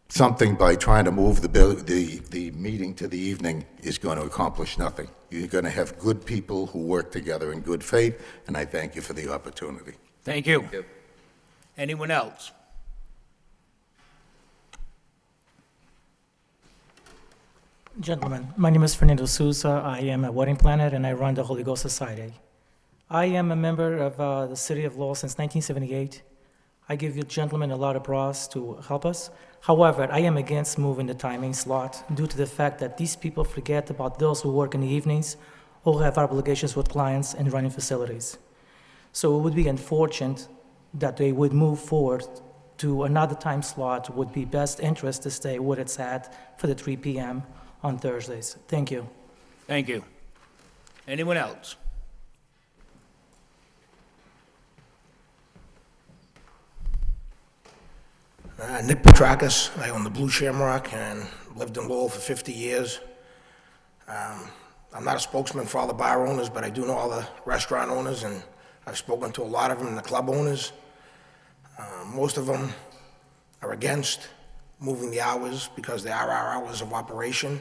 something by trying to move the meeting to the evening is going to accomplish nothing. You're going to have good people who work together in good faith, and I thank you for the opportunity. Thank you. Anyone else? Gentlemen, my name is Fernando Souza. I am a wedding planner and I run the Holy Ghost Society. I am a member of the City of Lowell since 1978. I give you gentlemen a lot of applause to help us. However, I am against moving the timing slot due to the fact that these people forget about those who work in the evenings or have obligations with clients and running facilities. So it would be unfortunate that they would move forward to another time slot. Would be best interest to stay where it's at for the 3 p.m. on Thursdays. Thank you. Thank you. Anyone else? Nick Petrakis. I own the Blue Shamrock and lived in Lowell for 50 years. I'm not a spokesman for all the bar owners, but I do know all the restaurant owners, and I've spoken to a lot of them, the club owners. Most of them are against moving the hours because they are our hours of operation.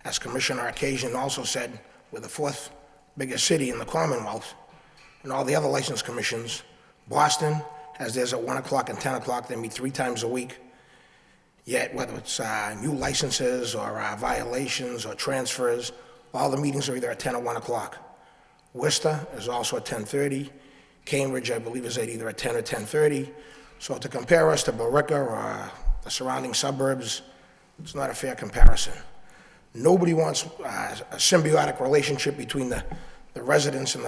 As Commissioner Arcasian also said, we're the fourth biggest city in the Commonwealth, and all the other license commissions. Boston has theirs at 1 o'clock and 10 o'clock. They meet 3 times a week. Yet, whether it's new licenses or violations or transfers, all the meetings are either at 10 or 1 o'clock. Worcester is also at 10:30. Cambridge, I believe, is at either at 10 or 10:30. So to compare us to Billerica or the surrounding suburbs, it's not a fair comparison. Nobody wants a symbiotic relationship between the residents and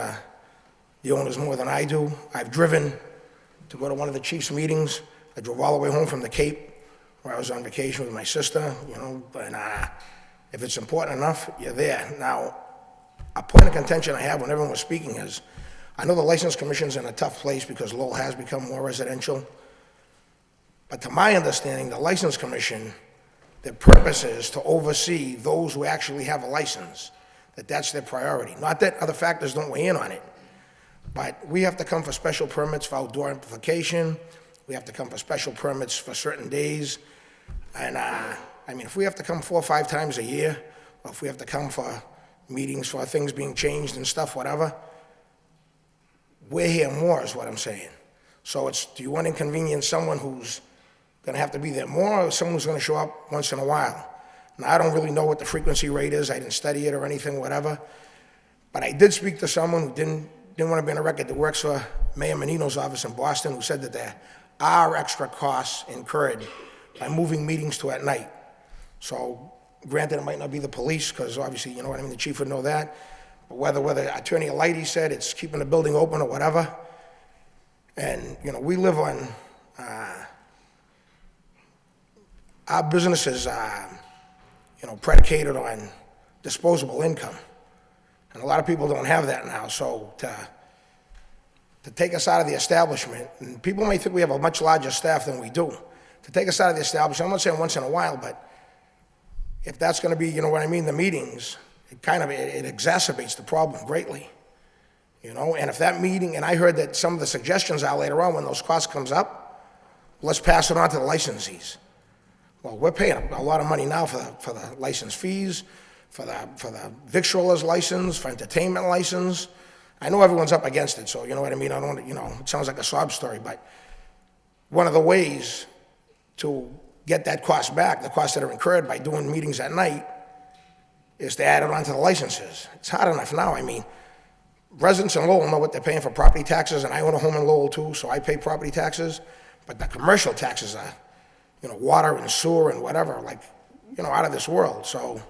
the owners more than I do. I've driven to go to one of the chief's meetings. I drove all the way home from the Cape, where I was on vacation with my sister, you know, and if it's important enough, you're there. Now, a point of contention I have when everyone was speaking is, I know the License Commission's in a tough place because Lowell has become more residential, but to my understanding, the License Commission, their purpose is to oversee those who actually have a license, that's their priority. Not that other factors don't weigh in on it, but we have to come for special permits for outdoor amplification, we have to come for special permits for certain days, and I mean, if we have to come 4 or 5 times a year, or if we have to come for meetings for things being changed and stuff, whatever, we're here more is what I'm saying. So it's, do you want to inconvenience someone who's going to have to be there more, or someone who's going to show up once in a while? Now, I don't really know what the frequency rate is. I didn't study it or anything, whatever. But I did speak to someone who didn't want to be on a record that works for Mayor Menino's office in Boston, who said that there are extra costs incurred by moving meetings to at night. So granted, it might not be the police, because obviously, you know what I mean, the chief would know that. But whether Attorney Alighty said it's keeping the building open or whatever. And, you know, we live on, our business is, you know, predicated on disposable income. And a lot of people don't have that now. So to take us out of the establishment, and people may think we have a much larger staff than we do. To take us out of the establishment, I'm not saying once in a while, but if that's going to be, you know what I mean, the meetings, it exacerbates the problem greatly. You know, and if that meeting, and I heard that some of the suggestions are later on when those costs comes up, let's pass it on to the licensees. Well, we're paying a lot of money now for the license fees, for the victualler's license, for entertainment license. I know everyone's up against it, so you know what I mean. I don't, you know, it sounds like a sob story, but one of the ways to get that cost back, the costs that are incurred by doing meetings at night, is to add it onto the licenses. It's hard enough now. I mean, residents in Lowell know what they're paying for property taxes, and I own a home in Lowell too, so I pay property taxes, but the commercial taxes are, you know, water and sewer and whatever, like, you know, out of this world. So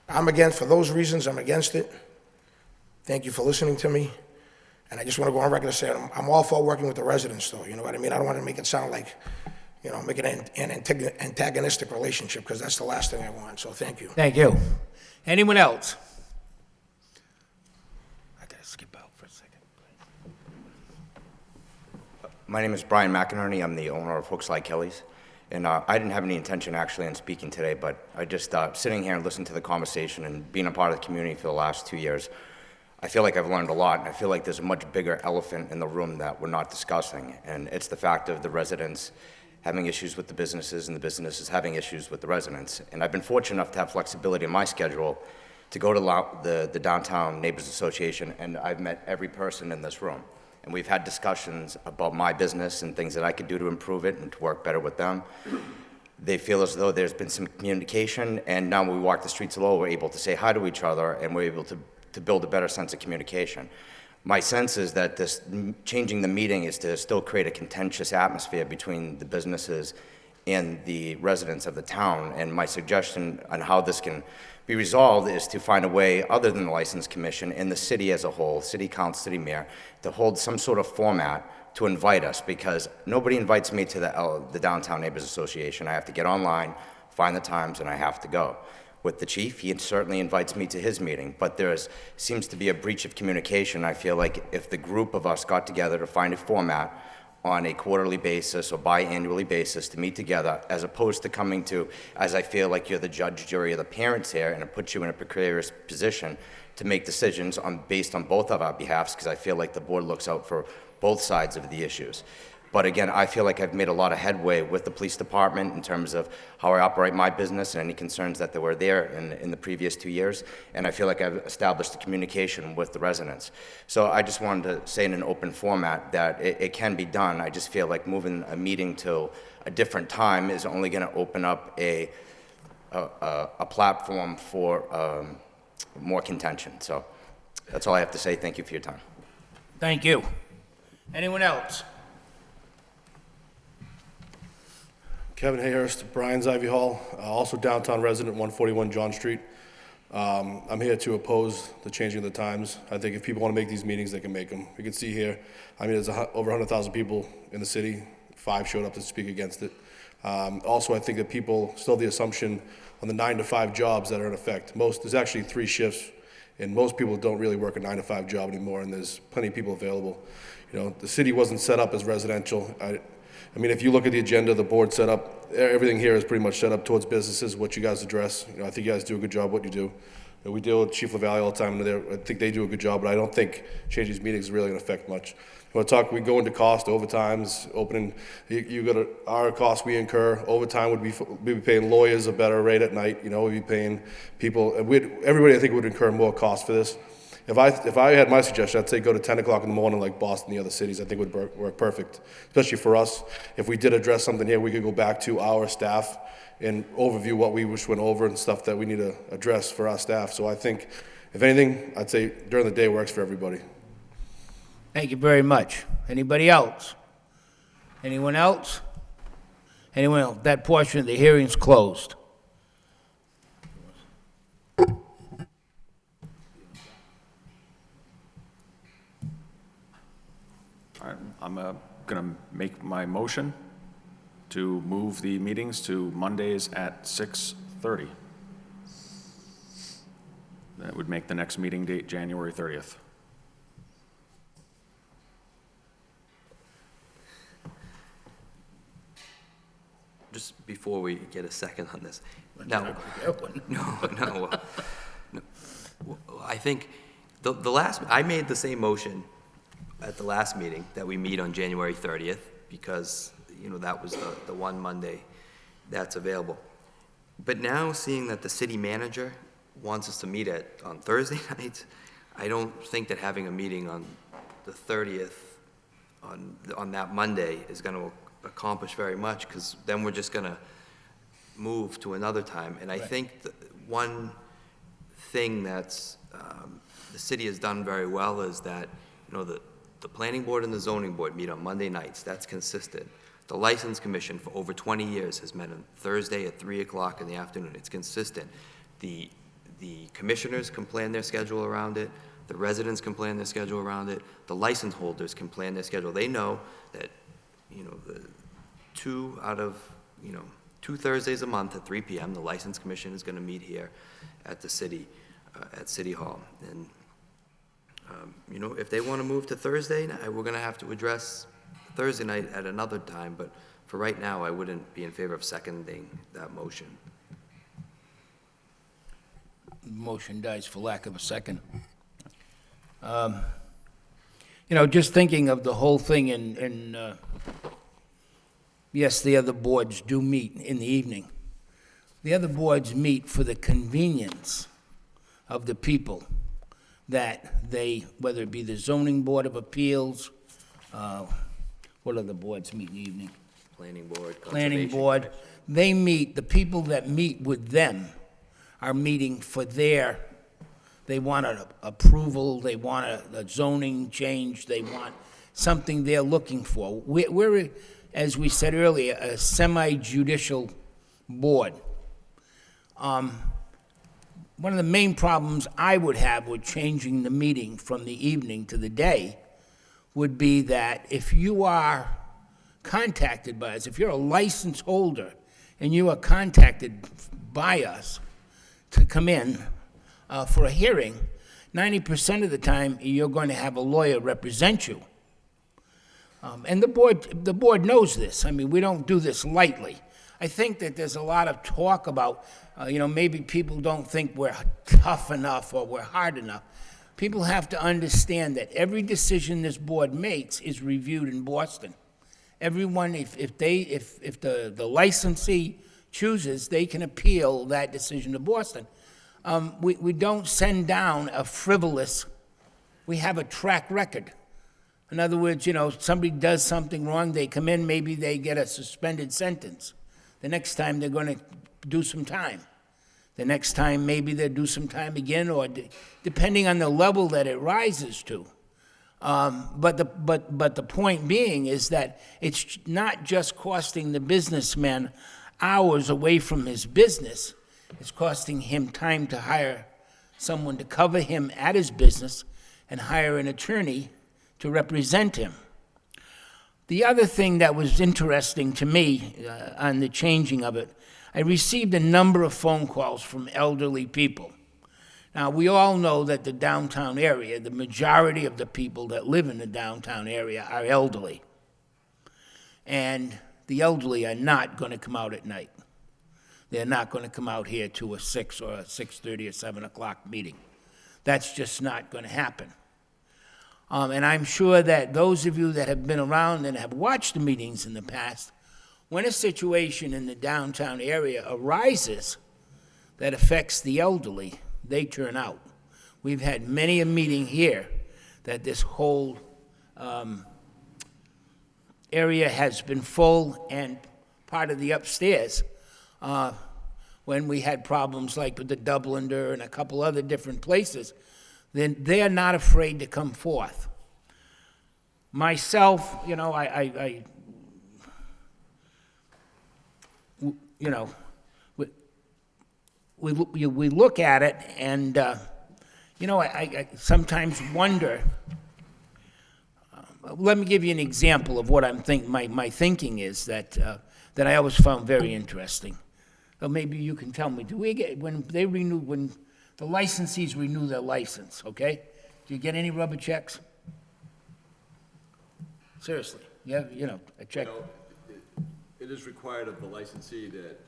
I'm against, for those reasons, I'm against it. Thank you for listening to me. And I just want to go on record and say I'm all for working with the residents, though. You know what I mean? I don't want to make it sound like, you know, make it an antagonistic relationship, because that's the last thing I want. So thank you. Thank you. Anyone else? I gotta skip out for a second. My name is Brian McInerney. I'm the owner of Hooks Like Kelly's. And I didn't have any intention actually in speaking today, but I just, sitting here and listening to the conversation and being a part of the community for the last 2 years, I feel like I've learned a lot, and I feel like there's a much bigger elephant in the room that we're not discussing, and it's the fact of the residents having issues with the businesses and the businesses having issues with the residents. And I've been fortunate enough to have flexibility in my schedule to go to the Downtown Neighbors Association, and I've met every person in this room. And we've had discussions about my business and things that I could do to improve it and to work better with them. They feel as though there's been some communication, and now when we walk the streets of Lowell, we're able to say hi to each other, and we're able to build a better sense of communication. My sense is that this changing the meeting is to still create a contentious atmosphere between the businesses and the residents of the town. And my suggestion on how this can be resolved is to find a way, other than the License Commission and the city as a whole, city council, city mayor, to hold some sort of format to invite us, because nobody invites me to the Downtown Neighbors Association. I have to get online, find the times, and I have to go. With the chief, he certainly invites me to his meeting, but there seems to be a breach of communication. I feel like if the group of us got together to find a format on a quarterly basis or biannually basis to meet together, as opposed to coming to, as I feel like you're the judge, jury, or the parents here, and it puts you in a precarious position to make decisions based on both of our behalves, because I feel like the board looks out for both sides of the issues. But again, I feel like I've made a lot of headway with the police department in terms of how I operate my business and any concerns that there were there in the previous 2 years. And I feel like I've established the communication with the residents. So I just wanted to say in an open format that it can be done. I just feel like moving a meeting to a different time is only going to open up a platform for more contention. So that's all I have to say. Thank you for your time. Thank you. Anyone else? Kevin Hayhurst, Brian's Ivy Hall, also downtown resident, 141 John Street. I'm here to oppose the changing of the times. I think if people want to make these meetings, they can make them. You can see here, I mean, there's over 100,000 people in the city. 5 showed up to speak against it. Also, I think that people still have the assumption on the 9 to 5 jobs that are in effect. There's actually 3 shifts, and most people don't really work a 9 to 5 job anymore, and there's plenty of people available. You know, the city wasn't set up as residential. I mean, if you look at the agenda, the board set up, everything here is pretty much set up towards businesses, what you guys address. You know, I think you guys do a good job what you do. We deal with Chief LaValle all the time, and I think they do a good job, but I don't think changing these meetings is really going to affect much. We go into cost, overtimes, opening, you got our costs we incur, overtime we'd be paying lawyers a better rate at night, you know, we'd be paying people, everybody I think would incur more cost for this. If I had my suggestion, I'd say go to 10 o'clock in the morning like Boston and the other cities. I think would work perfect, especially for us. If we did address something here, we could go back to our staff and overview what we wish went over and stuff that we need to address for our staff. So I think, if anything, I'd say during the day works for everybody. Thank you very much. Anybody else? Anyone else? Anyone else? That portion of the hearing's closed. All right, I'm going to make my motion to move the meetings to Mondays at 6:30. That would make the next meeting date January 30th. Just before we get a second on this. Now, no. I think I made the same motion at the last meeting that we meet on January 30th because, you know, that was the one Monday that's available. But now seeing that the city manager wants us to meet on Thursday nights, I don't think that having a meeting on the 30th on that Monday is going to accomplish very much, because then we're just going to move to another time. And I think one thing that's the city has done very well is that, you know, the planning board and the zoning board meet on Monday nights. That's consistent. The license commission for over 20 years has met on Thursday at 3 o'clock in the afternoon. It's consistent. The commissioners can plan their schedule around it. The residents can plan their schedule around it. The license holders can plan their schedule. They know that, you know, the 2 Thursdays a month at 3 p.m., the license commission is going to meet here at the city, at City Hall. And, you know, if they want to move to Thursday, we're going to have to address Thursday night at another time, but for right now, I wouldn't be in favor of seconding that motion. Motion dies for lack of a second. You know, just thinking of the whole thing, and yes, the other boards do meet in the evening. The other boards meet for the convenience of the people that they, whether it be the zoning board of appeals, what other boards meet in the evening? Planning board, Planning conservation board. commission. They meet, the people that meet with them are meeting for they want an approval, they want a zoning change, they want something they're looking for. We're, as we said earlier, a semi-judicial board. One of the main problems I would have with changing the meeting from the evening to the day would be that if you are contacted by us, if you're a license holder and you are contacted by us to come in for a hearing, 90% of the time you're going to have a lawyer represent you. And the board knows this. I mean, we don't do this lightly. I think that there's a lot of talk about, maybe people don't think we're tough enough or we're hard enough. People have to understand that every decision this board makes is reviewed in Boston. Everyone, if the licensee chooses, they can appeal that decision to Boston. We don't send down a frivolous, we have a track record. In other words, somebody does something wrong, they come in, maybe they get a suspended sentence. The next time they're going to do some time. The next time maybe they'll do some time again, or depending on the level that it rises to. But the point being is that it's not just costing the businessman hours away from his business. It's costing him time to hire someone to cover him at his business and hire an attorney to represent him. The other thing that was interesting to me on the changing of it, I received a number of phone calls from elderly people. Now, we all know that the downtown area, the majority of the people that live in the downtown area are elderly. And the elderly are not going to come out at night. They're not going to come out here to a 6 or a 6:30 or 7 o'clock meeting. That's just not going to happen. And I'm sure that those of you that have been around and have watched the meetings in the past, when a situation in the downtown area arises that affects the elderly, they turn out. We've had many a meeting here that this whole area has been full, and part of the upstairs, when we had problems like with the Dubliner and a couple other different places, then they are not afraid to come forth. Myself, we look at it, and I sometimes wonder. Let me give you an example of what my thinking is that I always found very interesting. So maybe you can tell me, do we get, when the licensees renew their license, okay? Do you get any rubber checks? Seriously, you have, a check? It is required of the licensee that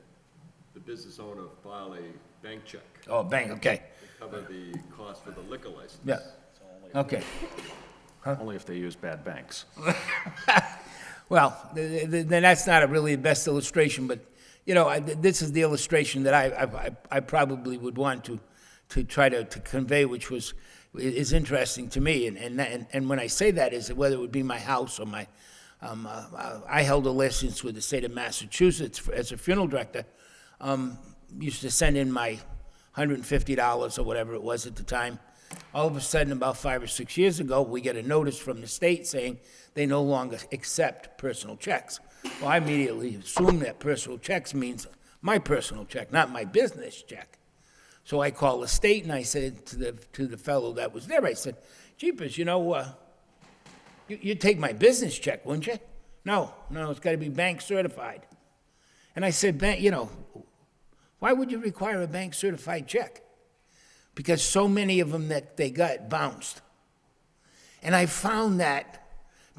the business owner file a bank check. Oh, bank, okay. To cover the cost for the liquor license. Yeah, okay. Only if they use bad banks. Well, then that's not really the best illustration, but, this is the illustration that I probably would want to try to convey, which is interesting to me. And when I say that is whether it would be my house or my, I held a license with the state of Massachusetts as a funeral director. Used to send in my $150 or whatever it was at the time. All of a sudden, about 5 or 6 years ago, we get a notice from the state saying they no longer accept personal checks. Well, I immediately assumed that personal checks means my personal check, not my business check. So I called the state and I said to the fellow that was there, I said, "Jeepers, you'd take my business check, wouldn't you?" No, it's got to be bank certified. And I said, why would you require a bank certified check? Because so many of them that they got bounced. And I found that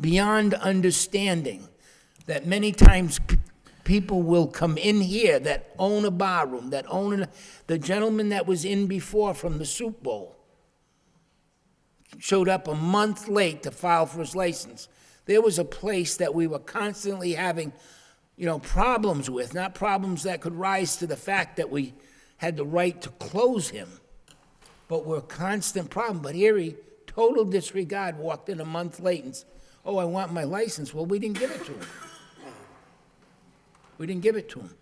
beyond understanding, that many times people will come in here that own a bar room, the gentleman that was in before from the Soup Bowl showed up a month late to file for his license. There was a place that we were constantly having, problems with, not problems that could rise to the fact that we had the right to close him, but were a constant problem. But here he, total disregard, walked in a month late and said, "Oh, I want my license." Well, we didn't give it to him. We didn't give it to him.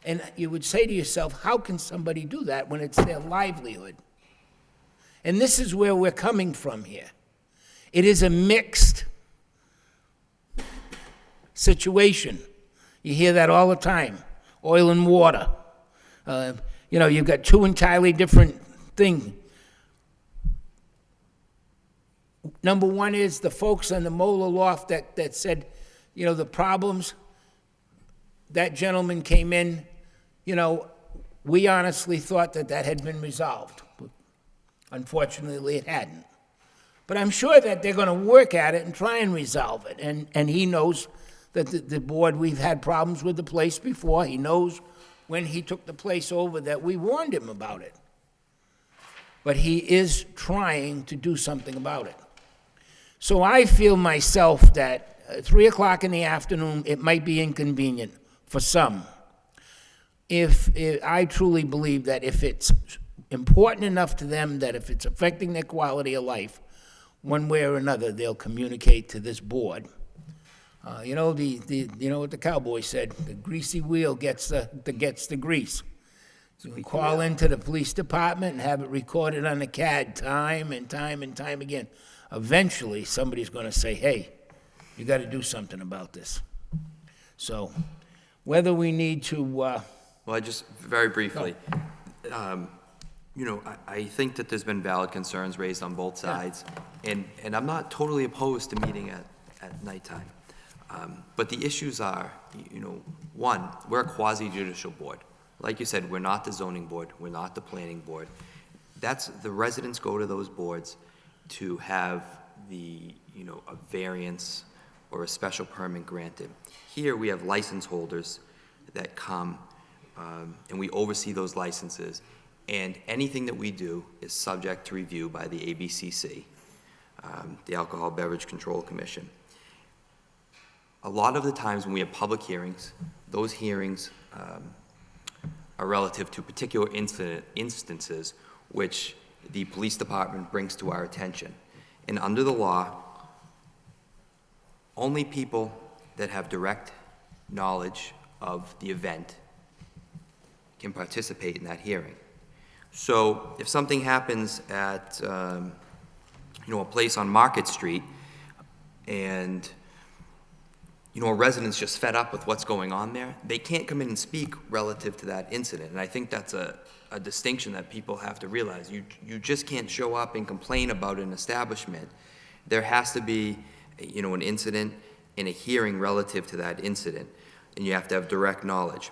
And you would say to yourself, how can somebody do that when it's their livelihood? And this is where we're coming from here. It is a mixed situation. You hear that all the time. Oil and water. You've got two entirely different things. Number one is the folks on the Moeller Loft that said, the problems. That gentleman came in, we honestly thought that had been resolved. But unfortunately, it hadn't. But I'm sure that they're going to work at it and try and resolve it. And he knows that the board, we've had problems with the place before. He knows when he took the place over that we warned him about it. But he is trying to do something about it. So I feel myself that 3 o'clock in the afternoon, it might be inconvenient for some. I truly believe that if it's important enough to them, that if it's affecting their quality of life, one way or another, they'll communicate to this board. You know what the cowboy said, the greasy wheel gets the grease. You can call into the police department and have it recorded on the CAD time and time and time again. Eventually, somebody's going to say, hey, you got to do something about this. So whether we need to... Well, I just, very briefly, I think that there's been valid concerns raised on both sides, and I'm not totally opposed to meeting at nighttime. But the issues are, one, we're a quasi-judicial board. Like you said, we're not the zoning board, we're not the planning board. The residents go to those boards to have a variance or a special permit granted. Here, we have license holders that come, and we oversee those licenses, and anything that we do is subject to review by the ABCC, the Alcohol Beverage Control Commission. A lot of the times when we have public hearings, those hearings are relative to particular instances which the police department brings to our attention. And under the law, only people that have direct knowledge of the event can participate in that hearing. So if something happens at a place on Market Street, and a resident's just fed up with what's going on there, they can't come in and speak relative to that incident. And I think that's a distinction that people have to realize. You just can't show up and complain about an establishment. There has to be, an incident and a hearing relative to that incident, and you have to have direct knowledge.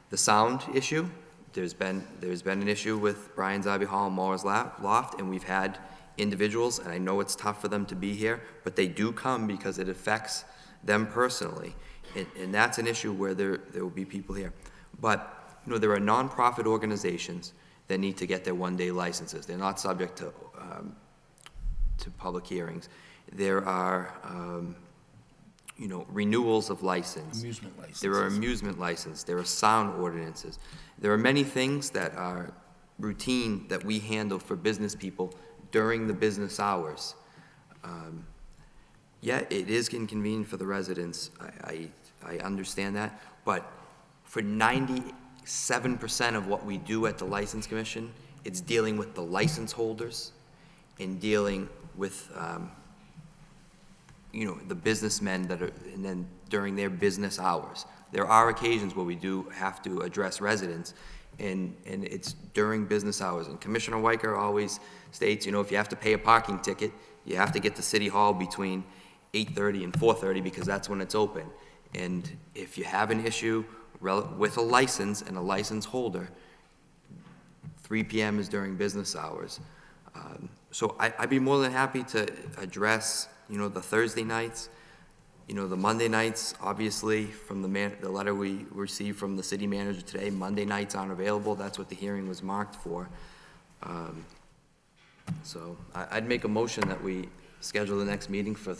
The sound issue, there's been an issue with Brian's Ivy Hall and Moore's Loft, and we've had individuals, and I know it's tough for them to be here, but they do come because it affects them personally, and that's an issue where there will be people here. But there are nonprofit organizations that need to get their one-day licenses. They're not subject to public hearings. There are renewals of license. Amusement licenses. There are amusement licenses. There are sound ordinances. There are many things that are routine that we handle for business people during the business hours. Yeah, it is inconvenient for the residents. I understand that. But for 97% of what we do at the License Commission, it's dealing with the license holders and dealing with, the businessmen that are, and then during their business hours. There are occasions where we do have to address residents, and it's during business hours. And Commissioner Weicker always states, if you have to pay a parking ticket, you have to get to City Hall between 8:30 and 4:30 because that's when it's open. And if you have an issue with a license and a license holder, 3 p.m. is during business hours. So I'd be more than happy to address, the Thursday nights, the Monday nights, obviously, from the letter we received from the city manager today, Monday nights aren't available. That's what the hearing was marked for. So I'd make a motion that we schedule the next meeting for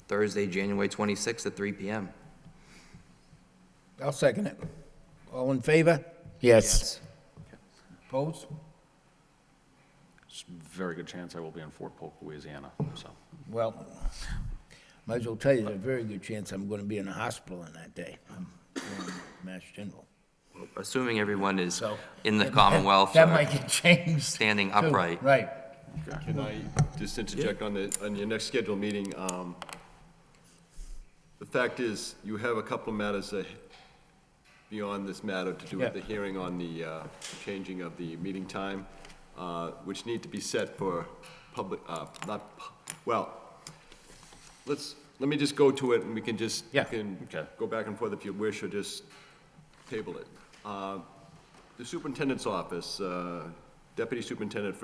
Thursday, January 26th at 3 p.m. I'll second it. All in favor? Yes. Opposed? It's a very good chance I will be in Fort Polk, Louisiana, so. Well, might as well tell you, there's a very good chance I'm going to be in the hospital on that day. I'm going to Mass General. Assuming everyone is So, in the Commonwealth. That or might get changed. Standing too. upright. Right. Can I just interject on your next scheduled meeting? The fact is, you have a couple of matters beyond this matter to do with the hearing on the changing of the meeting time, which need to be set for public, let me just go to it and we can just, go back and forth if you wish, or just table it. The superintendent's office, Deputy Superintendent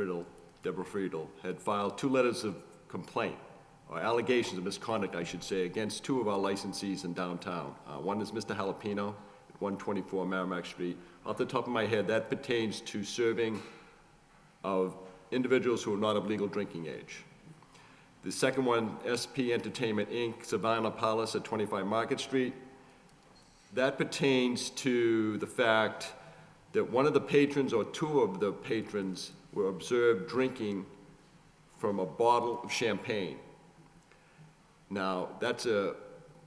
Deborah Friedel, had filed 2 letters of complaint, or allegations of misconduct, I should say, against two of our licensees in downtown. One is Mr. Jalapeno at 124 Merrimack Street. Off the top of my head, that pertains to serving of individuals who are not of legal drinking age. The second one, SP Entertainment Inc., Savannah Palace at 25 Market Street. That pertains to the fact that one of the patrons or two of the patrons were observed drinking from a bottle of champagne. Now, that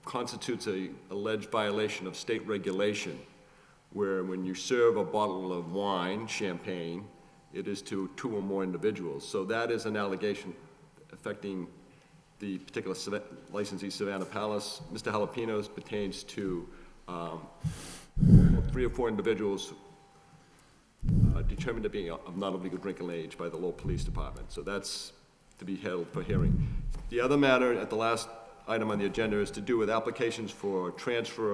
constitutes an alleged violation of state regulation, where when you serve a bottle of wine, champagne, it is to two or more individuals. So that is an allegation affecting the particular licensee, Savannah Palace. Mr. Jalapeno's pertains to 3 or 4 individuals determined to be of not of legal drinking age by the Lowell Police Department. So that's to be held for hearing. The other matter at the last item on the agenda is to do with applications for transfer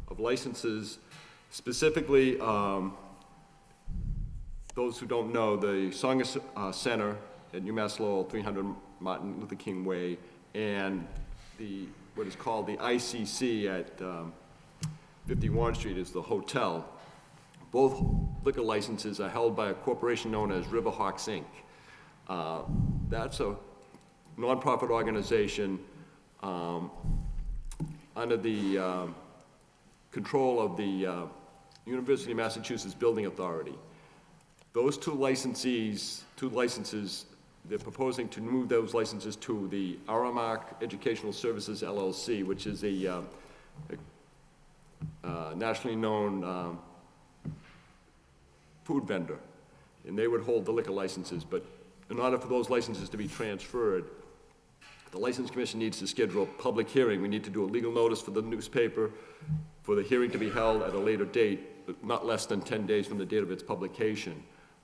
of licenses. Specifically, those who don't know, the Song Center at UMass Lowell, 300 Martin Luther King Way, and what is called the ICC at 50 Warren Street is the hotel. Both liquor licenses are held by a corporation known as Riverhawks Inc. That's a nonprofit organization under the control of the University of Massachusetts Building Authority. Those two licenses, they're proposing to move those licenses to the Aramark Educational Services LLC, which is a nationally known food vendor, and they would hold the liquor licenses. But in order for those licenses to be transferred, the License Commission needs to schedule a public hearing. We need to do a legal notice for the newspaper for the hearing to be held at a later date, but not less than 10 days from the date of its publication.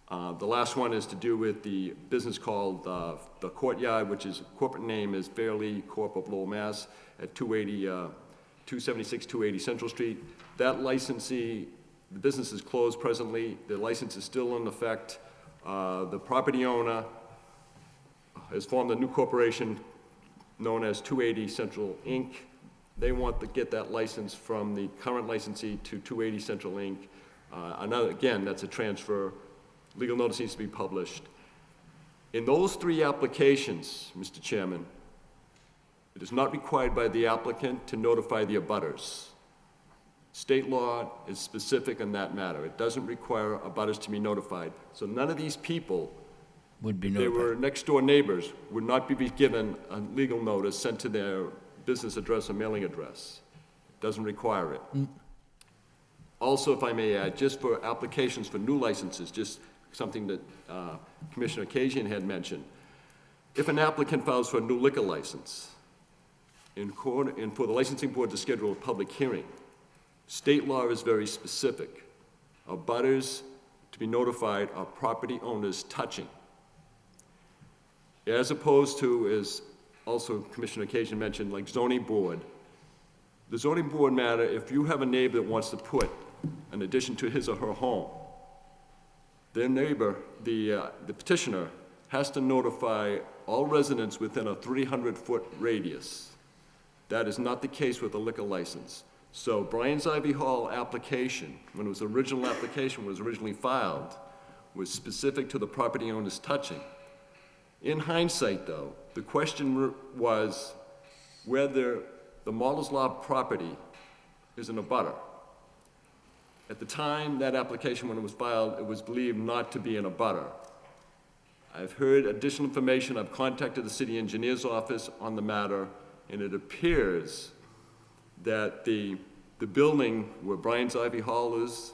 The last one is to do with the business called The Courtyard, which is corporate name is Fairleigh Corp. of Lowell, Mass. at 276 280 Central Street. That licensee, the business is closed presently. The license is still in effect. The property owner has formed a new corporation known as 280 Central Inc. They want to get that license from the current licensee to 280 Central Inc. Again, that's a transfer. Legal notice needs to be published. In those 3 applications, Mr. Chairman, it is not required by the applicant to notify the abutters. State law is specific in that matter. It doesn't require abutters to be notified. So none of these people, Would be they notified. were next door neighbors, would not be given a legal notice sent to their business address or mailing address. It doesn't require it. Also, if I may add, just for applications for new licenses, just something that Commissioner Kajian had mentioned, if an applicant files for a new liquor license, and for the licensing board to schedule a public hearing, state law is very specific. Abutters to be notified are property owners touching. As opposed to, as also Commissioner Kajian mentioned, like zoning board. The zoning board matter, if you have a neighbor that wants to put an addition to his or her home, their neighbor, the petitioner, has to notify all residents within a 300-foot radius. That is not the case with a liquor license. So Brian's Ivy Hall application, when it was original application was originally filed, was specific to the property owners touching. In hindsight, though, the question was whether the Models Law property is an abutter. At the time that application, when it was filed, it was believed not to be an abutter. I've heard additional information. I've contacted the city engineer's office on the matter, and it appears that the building where Brian's Ivy Hall is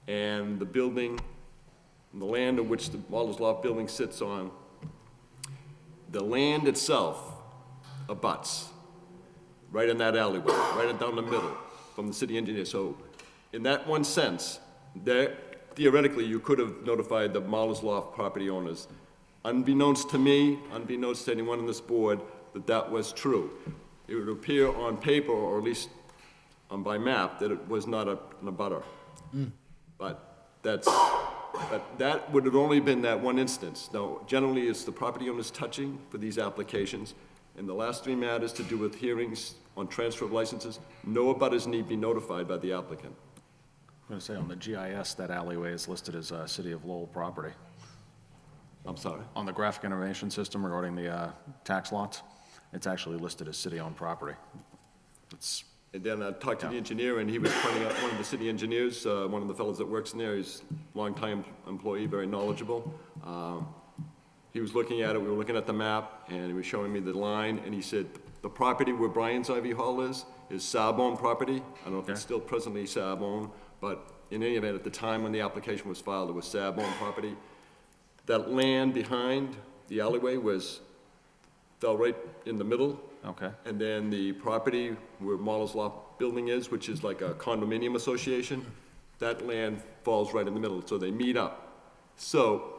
and the building, and the land on which the Models Law building sits on, the land itself abuts right in that alleyway, right down the middle from the city engineer. So in that one sense, theoretically, you could have notified the Models Law property owners. Unbeknownst to me, unbeknownst to anyone on this board, that was true. It would appear on paper, or at least by map, that it was not an abutter. But that's But that would have only been that one instance. Now, generally, it's the property owners touching for these applications. And the last three matters to do with hearings on transfer of licenses, no abutters need be notified by the applicant. I'm going to say on the GIS, that alleyway is listed as City of Lowell property. I'm sorry? On the graphic information system regarding the tax lots, it's actually listed as city-owned property. It's, And then I talked to the engineer, and he was pointing out one of the city engineers, one of the fellows that works in there. He's a longtime employee, very knowledgeable. He was looking at it, we were looking at the map, and he was showing me the line, and he said, the property where Brian's Ivy Hall is Saab-owned property. I don't know if it's still presently Saab-owned, but in any event, at the time when the application was filed, it was Saab-owned property. That land behind the alleyway fell right in the middle. okay. And then the property where Models Loft Building is, which is like a condominium association, that land falls right in the middle, so they meet up. So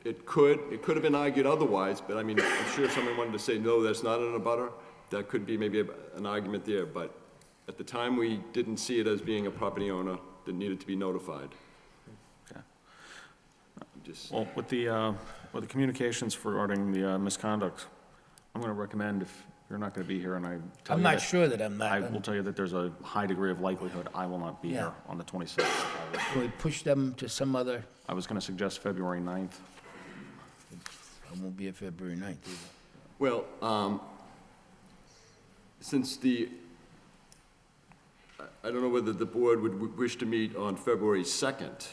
it could have been argued otherwise, but I mean, I'm sure if someone wanted to say, no, that's not an abutter, that could be maybe an argument there, but at the time, we didn't see it as being a property owner that needed to be notified. Okay. Just, Well, with the communications regarding the misconduct, I'm going to recommend, if you're not going to be here, and I tell I'm you not that- sure that I'm not. I will tell you that there's a high degree of likelihood I will not be Yeah. here on the 26th. Can we push them to some other, I was going to suggest February 9th. I won't be here February 9th either. well, since I don't know whether the board would wish to meet on February 2nd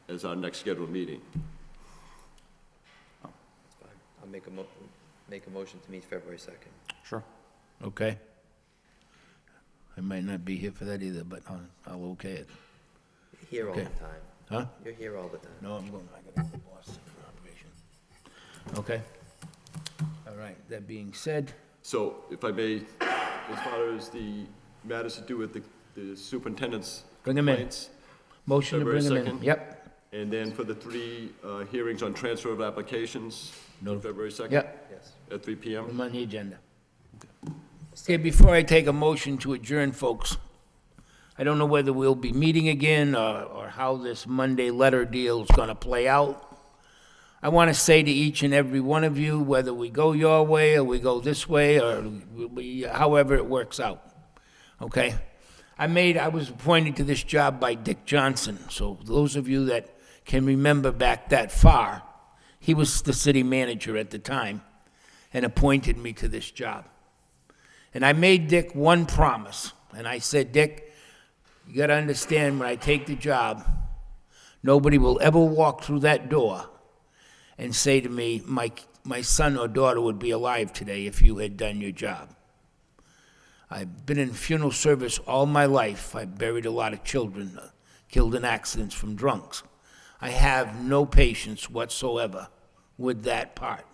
as our next scheduled meeting. I'll make a motion to meet February 2nd. Sure. Okay. I might not be here for that either, but I'll okay it. Here all the Okay. time. Huh? You're here all the time. No, I gotta go to Boston for operation. Okay. All right, that being said, So if I may, as far as the matters to do with the superintendent's Bring 'em in. complaints, motion to bring them in. 2nd. Yep. And then for the three hearings on transfer of applications, February 2nd? Yep. Yes. At 3 PM? I'm on the agenda. Okay, before I take a motion to adjourn, folks, I don't know whether we'll be meeting again or how this Monday letter deal is going to play out. I want to say to each and every one of you, whether we go your way or we go this way or however it works out, okay? I was appointed to this job by Dick Johnson, so those of you that can remember back that far, he was the city manager at the time and appointed me to this job. And I made Dick one promise, and I said, Dick, you got to understand, when I take the job, nobody will ever walk through that door and say to me, my son or daughter would be alive today if you had done your job. I've been in funeral service all my life. I've buried a lot of children killed in accidents from drunks. I have no patience whatsoever with that part.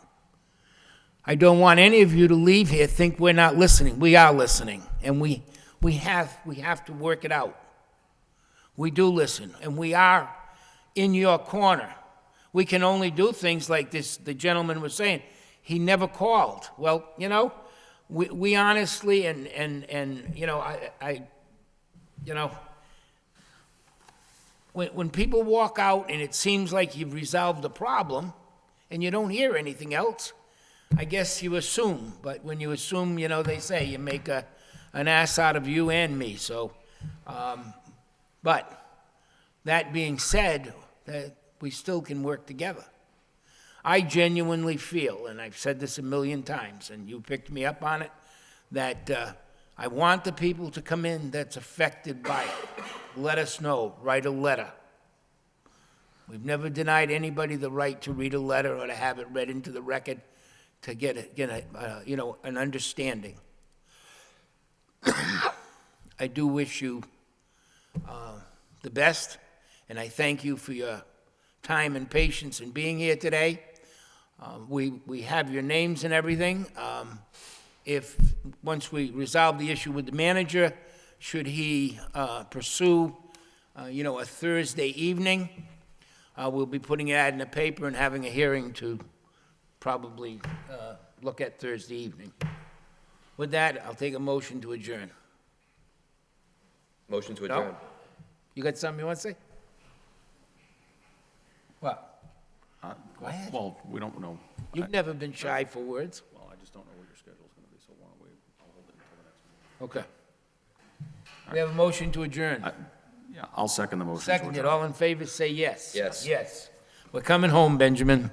I don't want any of you to leave here think we're not listening. We are listening, and we have to work it out. We do listen, and we are in your corner. We can only do things like this. The gentleman was saying, he never called. Well, you know, we honestly, and you know, when people walk out and it seems like you've resolved the problem and you don't hear anything else, I guess you assume. But when you assume, you know, they say you make an ass out of you and me. So, but that being said, that we still can work together. I genuinely feel, and I've said this a million times, and you picked me up on it, that I want the people to come in that's affected by it. Let us know. Write a letter. We've never denied anybody the right to read a letter or to have it read into the record to get an understanding. I do wish you the best, and I thank you for your time and patience in being here today. We have your names and everything. If once we resolve the issue with the manager, should he pursue, a Thursday evening, we'll be putting an ad in the paper and having a hearing to probably look at Thursday evening. With that, I'll take a motion to adjourn. Motion to No? adjourn. You got something you want to say? What? Go ahead. Well, we don't know. You've never been shy for words. Well, I just don't know what your schedule's gonna be, so why don't we, I'll hold it until the next meeting. Okay. We have a motion to adjourn. Yeah, I'll second the motion. to Seconded, adjourn. all in favor, say yes. Yes. Yes. We're coming home, Benjamin.